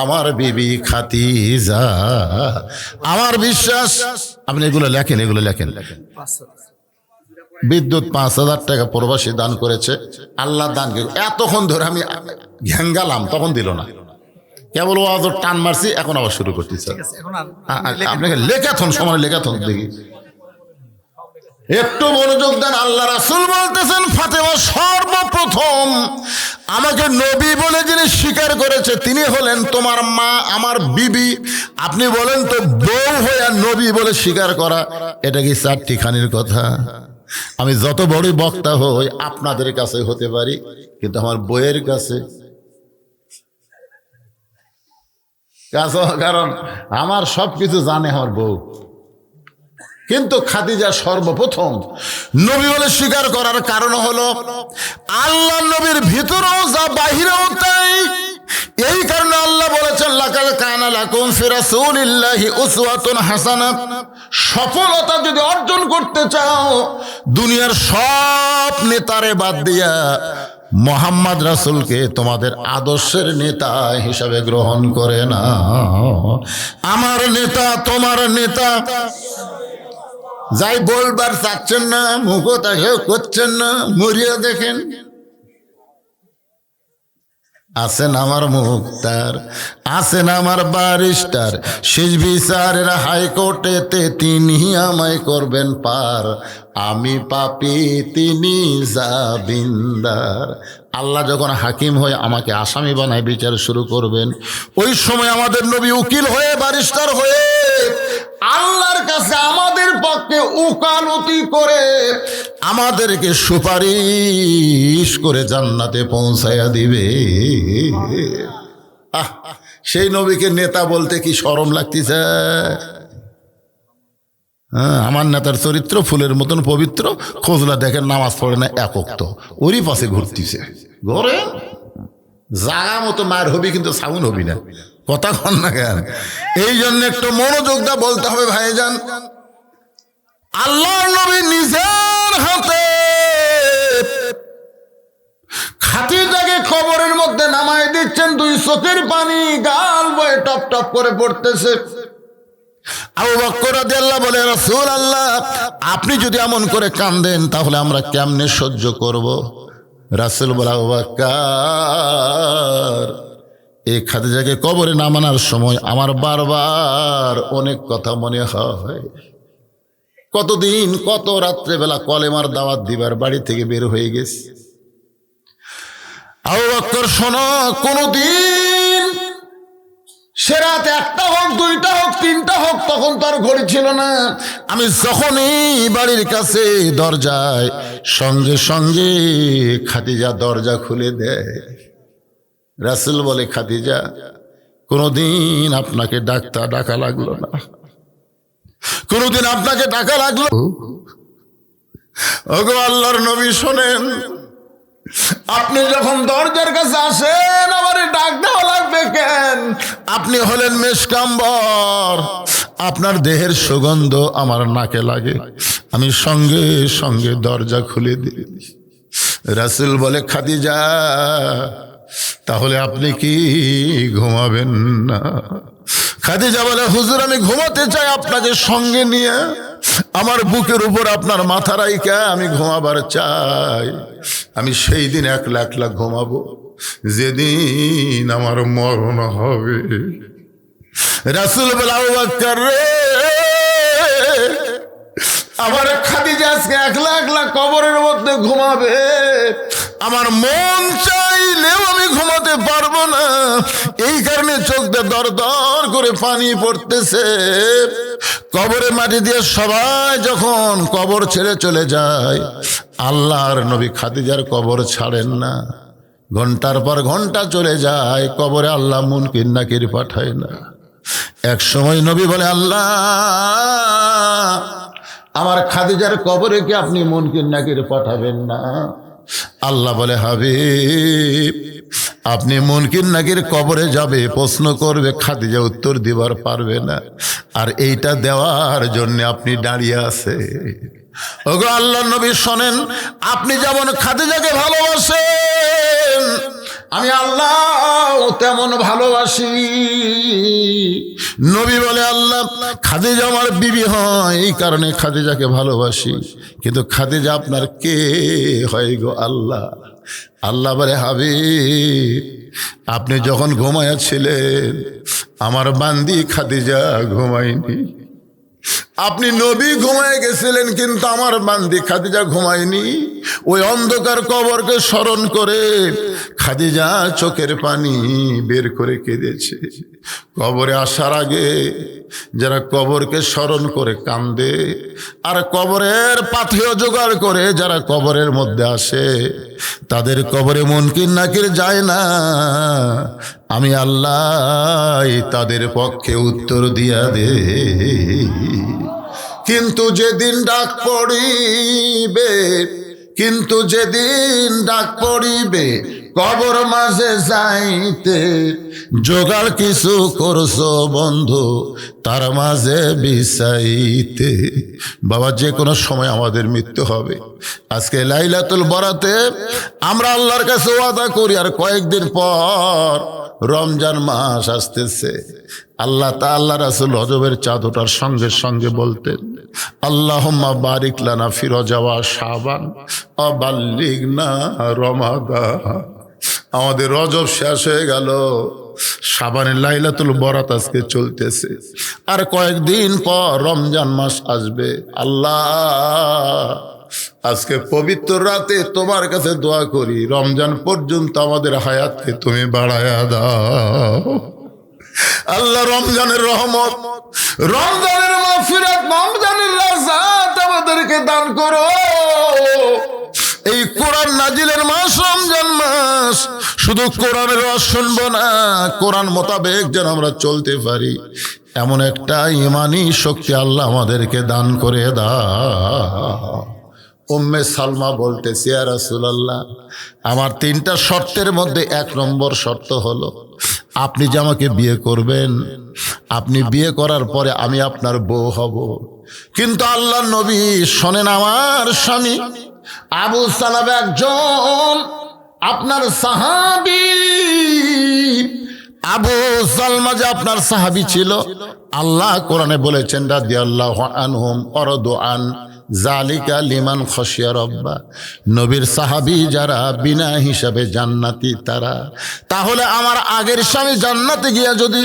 আমার বিবি খাদিজা। আমার বিশ্বাস, আপনি এগুলো লেখেন, এগুলো লেখেন। বিদ্যুৎ 5,000 টাকা প্রবাসী দান করেছে, আল্লাহ দান। এতক্ষণ ধরে আমি ঘ্যাঙ্গালাম, তখন দিল না, কেবল ওয়াজ টান মারছি, এখন আবার শুরু করতেছে। আপনাকে লেখাথন, সমান লেখাথন দেখি, একটু মনোযোগ দেন। আল্লাহ রাসূল বলতেছেন, ফাতেমা, সর্বপ্রথম আমাকে নবী বলে যিনি স্বীকার করেছে তিনি হলেন তোমার মা, আমার বিবি। আপনি বলেন তো, বউ হয়ে নবী বলে স্বীকার করা, এটা কি চারটিখানির কথা? আমি যত বড় বক্তা হই আপনাদের কাছে হতে পারি, কিন্তু আমার বইয়ের কাছে, কারণ আমার সবকিছু জানে আমার বউ। কিন্তু খাদিজা সর্বপ্রথম নবী বলে স্বীকার করার কারণ হলো আল্লাহ নবীর ভিতরেও যা বাহিরেও তাই। এই কারণে আল্লাহ বলেছেন, লাকাদ কানা লাকুম ফি রাসূলিল্লাহি উসওয়াতুন হাসানাহ। সফলতা যদি অর্জন করতে চাও, দুনিয়ার সব নেতারে বাদ দিয়া মোহাম্মদ রাসূলকে তোমাদের আদর্শের নেতা হিসাবে গ্রহণ করে না। আমার নেতা, তোমার নেতা। যাই বলবার চাচ্ছেন না, মুখত করছেন না, মরিয়া দেখেন। আছেন আমার মুক্তার, আছেন আমার ব্যারিস্টার, শেষ বিচারের হাইকোর্টেতে তিনি আমায় করবেন পার। আমি পাপী, তিনি জামিনদার। আল্লাহ যখন হাকিম হয়ে আমাকে আসামি বানায় বিচার শুরু করবেন, ওই সময় আমাদের নবী উকিল হয়ে, ব্যারিস্টার হয়ে আল্লাহর কাছে আমাদের পক্ষে উকালতি করে আমাদেরকে সুপারিশ করে জান্নাতে পৌঁছায়া দিবে। সেই নবীকে নেতা বলতে কি শরম লাগতেছে? হ্যাঁ, আমার নেতার চরিত্র ফুলের মতন পবিত্র, খোঁজলা দেখেন নামাজ পড়ে না, একক তো ওরই পাশে ঘুরতেছে। ঘরে জাগা মতো মার হবি, কিন্তু সাউন হবি না, কথা কন না কেন? এই জন্য একটু মনোযোগ দা বলতে হবে ভাইজান। আল্লাহর নবী নিজের হাতে খাদিজাকে কবরের মধ্যে নামায় দিচ্ছেন, দুই চোখের পানি গাল বয়ে টপ টপ করে পড়তেছে। আবু বকর রাদিয়াল্লাহু বলে, রাসূলুল্লাহ, আপনি যদি এমন করে কাঁদেন তাহলে আমরা কেমনে সহ্য করব? রাসূল বলে, আবু বকর, এই খাদিজাকে কবরে নামানোর সময় আমার বারবার অনেক কথা মনে হয়। কতদিন, কত রাত্রেবেলা কলেমার দাওয়াত দিবার বাড়ি থেকে বের হয়ে গেছি। আবু বকর, শোনো, কোনদিন সে রাত 1টা হোক, 2টা হোক, 3টা হোক, তখন তার ঘড়ি ছিল না। আমি যখনই বাড়ির কাছে দরজায়, সঙ্গে সঙ্গে খাদিজা দরজা খুলে দেয়। রাসূল বলে, খাদিজা, কোনদিন আপনাকে ডাকা লাগলো না, কোনদিন আপনাকে ডাকা লাগলো? ওগো আল্লাহর নবী, শোনেন, আপনি যখন দরজার কাছে আসেন আমার ডাক দেওয়া লাগবে কেন? আপনি হলেন মেশকাম্বর, আপনার দেহের সুগন্ধ আমার নাকে লাগে, আমি সঙ্গে সঙ্গে দরজা খুলে দিই। রাসূল বলে, খাদিজা, তাহলে আপনি কি ঘুমাবেন না? খাদিজা বলে, হুজুর, আমি ঘুমাতে চাই আপনাকে সঙ্গে নিয়ে, আমার বুকের উপর আপনার মাথা রাইখা আমি ঘুমাবার চাই। আমি সেই দিন একলা একলা ঘুমাবো যেদিন আমার মরণ হবে। রাসূল বলে, আবু বকর রে, আমার খাদিজা আজকে একলা একলা কবরের মধ্যে ঘুমাবে, আমার মন চাইলেও আমি ঘুমাতে পারবো না। এই কারণে চোখ দিয়ে দর দর করে পানি পড়তেছে। কবরে মাটি দিয়ে সবাই যখন কবর ছেড়ে চলে যায়, আল্লাহর নবী খাদিজার কবর ছাড়েন না। ঘন্টার পর ঘন্টা চলে যায়, কবরে আল্লাহ মুনকির নাকির পাঠায় না। এক সময় নবী বলে, আল্লাহ আমার খাদিজার কবরে কি আপনি মুনকির নাকির পাঠাবেন না? আল্লাহ বলে, হাবিব আপনি মুনকির নাকির কবরে যাবে, প্রশ্ন করবে, খাদিজা উত্তর দিবার পারবে না, আর এইটা দেওয়ার জন্য আপনি দাঁড়িয়ে আছে। ওগো আল্লাহ নবী শোনেন, আপনি যেমন খাদিজাকে ভালোবাসেন আমি আল্লাহ তেমন ভালোবাসি। নবী বলে, আল্লাহ খাদিজা আমার বিবি হয়, এই কারণে খাদিজাকে ভালোবাসি, কিন্তু খাদিজা আপনার কে হয় গো আল্লাহ? আল্লাহ বলে, হাবিব আপনি যখন ঘুমাইয়াছিলেন আমার বান্দি খাদিজা ঘুমায়নি। আপনি নবী ঘুমায় গেছিলেন কিন্তু আমার বান্দি খাদিজা ঘুমায়নি। ওই অন্ধকার কবরকে স্মরণ করে খাদিজা চোখের পানি বের করে কেঁদেছে। কবরে আসার আগে যারা কবরকে স্মরণ করে কান্দে, আর কবরের পাথেয় জোগাড় করে যারা কবরের মধ্যে আসে, তাদের কবরে মুনকির নাকির যায় না, আমি আল্লাহ তাদের পক্ষে উত্তর দিয়া দে। কিন্তু যেদিন ডাক পড়িবে, কিন্তু যেদিন ডাক পড়িবে কবর মাঝে যাইতে, জোগাড় কিছু করছো বন্ধু তার মাঝে বিছাইতে। বাবা যে কোনো সময় আমাদের মৃত্যু হবে। আজকে লাইলাতুল বরাতে আমরা আল্লাহর কাছে ওয়াদা করি, আর কয়েকদিন পর রমজান মাস আসতেছে। আল্লাহ রাসূল রজবের চাঁদ ওঠার সঙ্গে সঙ্গে বলতেন, আল্লাহুম্মা বারিক লানা ফি রজব ওয়া শাবান ওয়া বাল্লিগনা রমাদান। আমাদের রজব শেষ হয়ে গেল, শাবানের লাইলাতুল বরাত আজকে চলতেছে, আর কয়েকদিন পর রমজান মাস আসবে। আল্লাহ আজকে পবিত্র রাতে তোমার কাছে দোয়া করি, রমজান পর্যন্ত আমাদের হায়াতকে তুমি বাড়ায়া দাও। আল্লাহ রমজানের রহমত, রমজানের মাগফিরাত, রমজানের রাজাত আমাদেরকে দান করো। এই কোরআন নাজিলের মাস রমজান মাস, শুধু কোরআনের ওয়াজ শুনবো না, কোরআন মোতাবেক যেন আমরা চলতে পারি, এমন একটা ঈমানি শক্তি আল্লাহ আমাদেরকে দান করে দাও। উম্মে সালমা বলতেছে, ইয়া রাসূলুল্লাহ আমার 3টা শর্তের মধ্যে 1 নম্বর শর্ত হলো আপনি যে আমাকে বিয়ে করবেন, আপনি বিয়ে করার পরে আমি আপনার বউ হব। কিন্তু আল্লাহ নবী শোনেন, আমার স্বামী আবু সালামা একজন আপনার সাহাবী, আবু সালমা যে আপনার সাহাবী ছিল, আল্লাহ কোরআনে বলেছেন রাদিয়াল্লাহু আনহুম ওয়ারাদু আন জালিকা লিমান খশিয়া রব্বা। নবীর সাহাবী যারা বিনা হিসাবে জান্নাতি তারা। তাহলে আমার আগের স্বামী জান্নাতে গিয়া যদি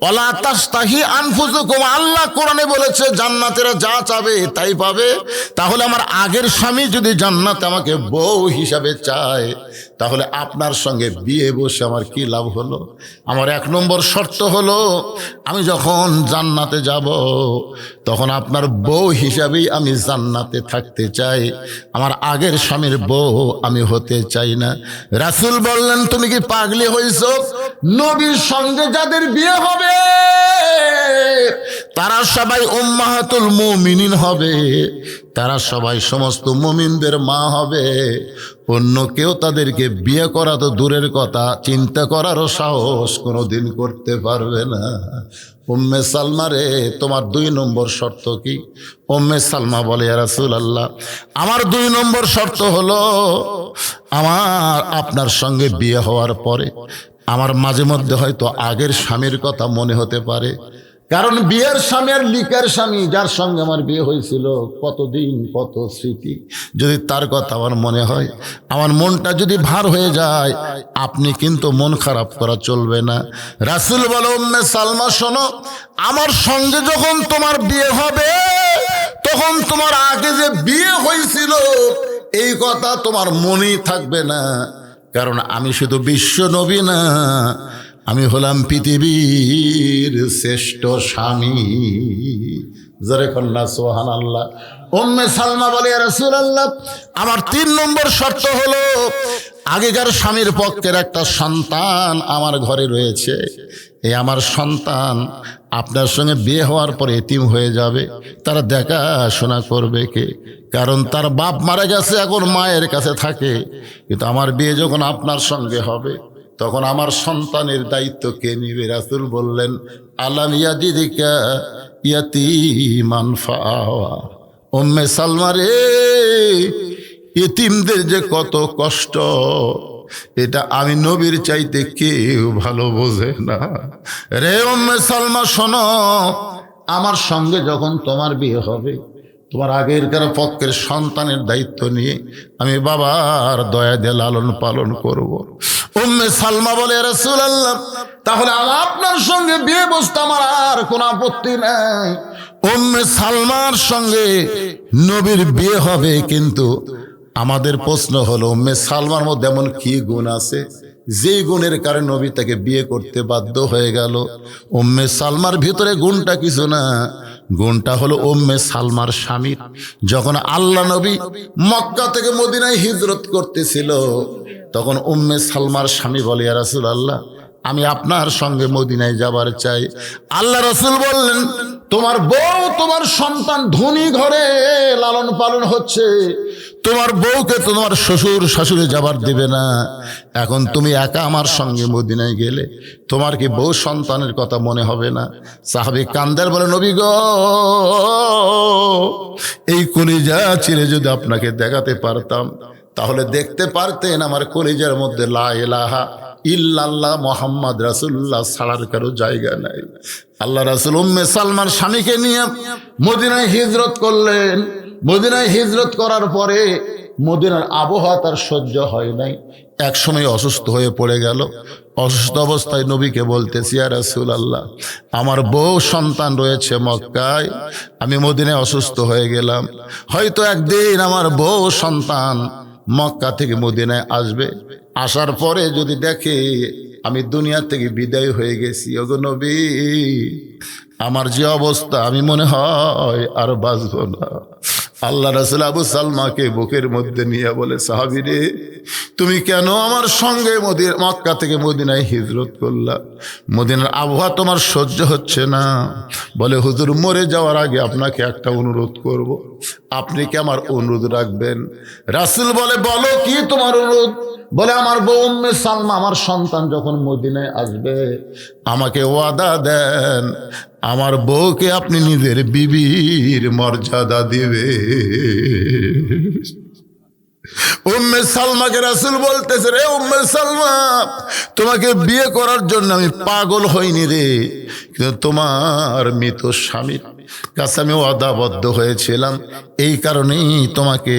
ওয়ালা তাস্তাহি আনফুসুকুম, আল্লাহ কোরআনে বলেছে জান্নাতেরা যা চাবে তাই পাবে, তাহলে আমার আগের স্বামী যদি জান্নাতে আমাকে বউ হিসাবে চায়, তাহলে আপনার সঙ্গে বিয়ে বসে আমার কি লাভ হলো? আমার 1 নম্বর শর্ত হলো আমি যখন জান্নাতে যাব তখন আপনার বউ হিসাবেই আমি জান্নাতে থাকতে চাই, আমার আগের স্বামীর বউ আমি হতে চাই না। রাসূল বললেন, তুমি কি পাগলি হইছো? নবীর সঙ্গে যাদের বিয়ে হবে তারা সবাই উম্মাহাতুল মুমিনিন হবে, তারা সবাই সমস্ত মুমিনদের মা হবে। অন্য কেউ তাদেরকে বিয়ে করা তো দূরের কথা, চিন্তা করারও সাহস কোনোদিন করতে পারবে না। উম্মে সালমা রে, তোমার 2 নম্বর শর্ত কি? উম্মে সালমা বলে, ইয়া রাসূলুল্লাহ আমার 2 নম্বর শর্ত হলো আমার আপনার সঙ্গে বিয়ে হওয়ার পরে আমার মাঝে মধ্যে হয়তো আগের স্বামীর কথা মনে হতে পারে, কারণ বিয়ের স্বামী আর লিকের স্বামী যার সঙ্গে আমার বিয়ে হয়েছিল, কতদিন কত স্মৃতি, যদি তার কথা আমার মনে হয়, আমার মনটা যদি ভার হয়ে যায়, আপনি কিন্তু মন খারাপ করা চলবে না। রাসূল বলে, উম্মে সালমা শোনো, আমার সঙ্গে যখন তোমার বিয়ে হবে তখন তোমার আগে যে বিয়ে হয়েছিল এই কথা তোমার মনেই থাকবে না, কারণ আমি শুধু বিশ্ব নবী না, আমি হলাম পৃথিবীর শ্রেষ্ঠ স্বামী। জোরে কন্যা সুবহানাল্লাহ। উম্মে সালমা বলে, ইয়া রাসূলুল্লাহ, আমার 3 নম্বর শর্ত হলো আগেকার স্বামীর পক্ষের একটা সন্তান আমার ঘরে রয়েছে। এই আমার সন্তান আপনার সঙ্গে বিয়ে হওয়ার পর এতিম হয়ে যাবে, তারা দেখাশোনা করবে কে? কারণ তার বাপ মারা গেছে, এখন মায়ের কাছে থাকে। কিন্তু আমার বিয়ে যখন আপনার সঙ্গে হবে, তখন আমার সন্তানের দায়িত্ব কে নিবে? রাসূল বললেন, আলাম ইয়াজিদিকা ইয়াতীমান ফাআওয়া। উম্মে সালমা রে, এতিমদের যে কত কষ্ট, এটা আমি নবীর চাইতে কেউ ভালো বোঝে না। রে উম্মে সালমা শোনো, আমার সঙ্গে যখন তোমার বিয়ে হবে, তোমার আগেরকার পক্ষের সন্তানের দায়িত্ব নিয়ে আমি বাবার দয়া দিয়ে লালন পালন করব। উম্মে সালমা বলে, ইয়া রাসূলুল্লাহ, তাহলে আপনার সঙ্গে বিয়ে বসতে আমার আর কোনো আপত্তি নাই। উম্মে সালমার সঙ্গে নবীর বিয়ে হবে, কিন্তু আমাদের প্রশ্ন হলো, উম্মে সালমার মধ্যে এমন কি গুণ আছে যে গুণের কারণে নবী তাকে বিয়ে করতে বাধ্য হয়ে গেল? উম্মে সালমার ভিতরে গুণটা কিছু না, গুণটা হলো উম্মে সালমার স্বামীর। যখন আল্লাহ নবী মক্কা থেকে মদিনায় হিজরত করতেছিল, তখন উম্মে সালমার স্বামী বলে, ইয়া রাসূলুল্লাহ, আমি আপনার সঙ্গে মদিনায় যাবার চাই। আল্লাহ রাসূল বললেন, তোমার বউ, তোমার সন্তান ধনী ঘরে লালন পালন হচ্ছে, তোমার বউকে তোমার শ্বশুর শাশুড়ি যাবার দিবে না। এখন তুমি একা আমার সঙ্গে মদিনায় গেলে তোমার কি বউ সন্তানের কথা মনে হবে না? সাহাবী কান্দার বলে, নবী গো, এই কলিজা চিরে যদি আপনাকে দেখাতে পারতাম, তাহলে দেখতে পারতেন আমার কলিজার মধ্যে লা ইলাহা ইল্লাল্লাহ মুহাম্মদ রাসূলুল্লাহ ছাড়ার কারো জায়গা নাই। আল্লাহ রাসূল উম্মে সালমার স্বামীকে নিয়ে মদিনায় হিজরত করলেন। মদিনায় হিজরত করার পরে মদিনার আবহাওয়া তার সহ্য হয় নাই, এক সময় অসুস্থ হয়ে পড়ে গেল। অসুস্থ অবস্থায় নবীকে বলতেছি, ইয়া রাসূলুল্লাহ, আমার বউ সন্তান রয়েছে মক্কায়, আমি মদিনায় অসুস্থ হয়ে গেলাম, হয়তো একদিন আমার বউ সন্তান মক্কা থেকে মদিনায় আসবে, আসার পরে যদি দেখে আমি দুনিয়া থেকে বিদায় হয়ে গেছি, ওগো নবী, আমার যে অবস্থা, আমি মনে হয় আর বাঁচব না। আল্লাহ রাসূল আবু সালমাকে বুকের মধ্যে নিয়ে বলে, সাহাবী রে, তুমি কেন আমার সঙ্গে মক্কা থেকে মদিনায় হিজরত করলা? মদিনার আবহাওয়া তোমার সহ্য হচ্ছে না। বলে, হুজুর, মরে যাওয়ার আগে আপনাকে একটা অনুরোধ করব, আপনি কি আমার অনুরোধ রাখবেন? রাসূল বলে, বলো কি তোমার অনুরোধ? বলে, আমার বউ উম্মে সালমা, আমার সন্তান যখন মদিনায় আসবে, আমাকে ওয়াদা দেন আমার বউকে আপনি নিজের বিবির মর্যাদা দিবে। উম্মে সালমাকে রাসূল বলতেছে, রে উম্মে সালমা, তোমাকে বিয়ে করার জন্য আমি পাগল হইনি রে, কিন্তু তোমার মৃত স্বামীর কাছে আমি ওয়াদাবদ্ধ হয়েছিলাম, এই কারণেই তোমাকে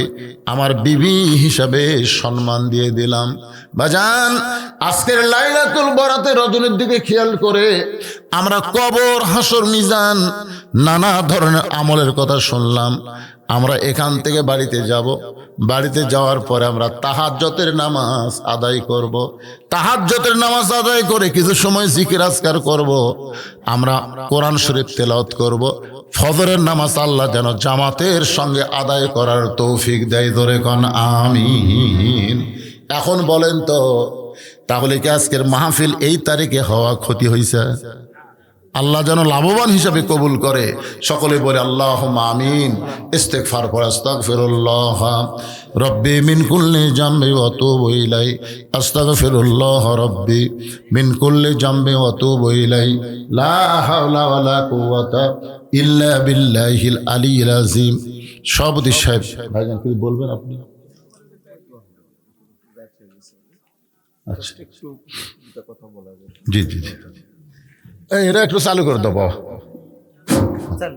আমার বিবি হিসাবে সম্মান দিয়ে দিলাম। বাজান, আজকের লাইলাতুল বরাতে রজনীর দিকে খেয়াল করে আমরা কবর, হাসর, মিজান, নানা ধরনের আমলের কথা শুনলাম। আমরা এখান থেকে বাড়িতে যাব, বাড়িতে যাওয়ার পরে আমরা তাহাজ্জুদের নামাজ আদায় করব। তাহাজ্জুদের নামাজ আদায় করে কিছু সময় জিকির আজকার করব, আমরা কোরআন শরীফ তেলাওয়াত করব। ফজরের নামাজ আল্লাহ যেন জামাতের সঙ্গে আদায় করার তৌফিক দেয়, ধরে কোন আমিন। এখন বলেন তো, তাহলে কি আজকের মাহফিল এই তারিখে হওয়া ক্ষতি হয়েছে? আল্লাহ যেন লাভবান হিসাবে কবুল করে। সকলে বলে আল্লাহুম্মা আমিন। ইস্তিগফার করে, আস্তাগফিরুল্লাহ রব্বি মিন কুল্লি জামবি ওয়া আতুবু ইলাই, আস্তাগফিরুল্লাহ রব্বি মিন কুল্লি জামবি ওয়া আতুবু ইলাই, লা হাওলা ওয়ালা কুওয়াতা ইল্লা বিল্লাহিল আলিয়্যিল আযীম। সভাপতি সাহেব, ভাইজান কি বলবেন আপনি? আচ্ছা, জি জি জি, এটা একটু চালু করে দেবো।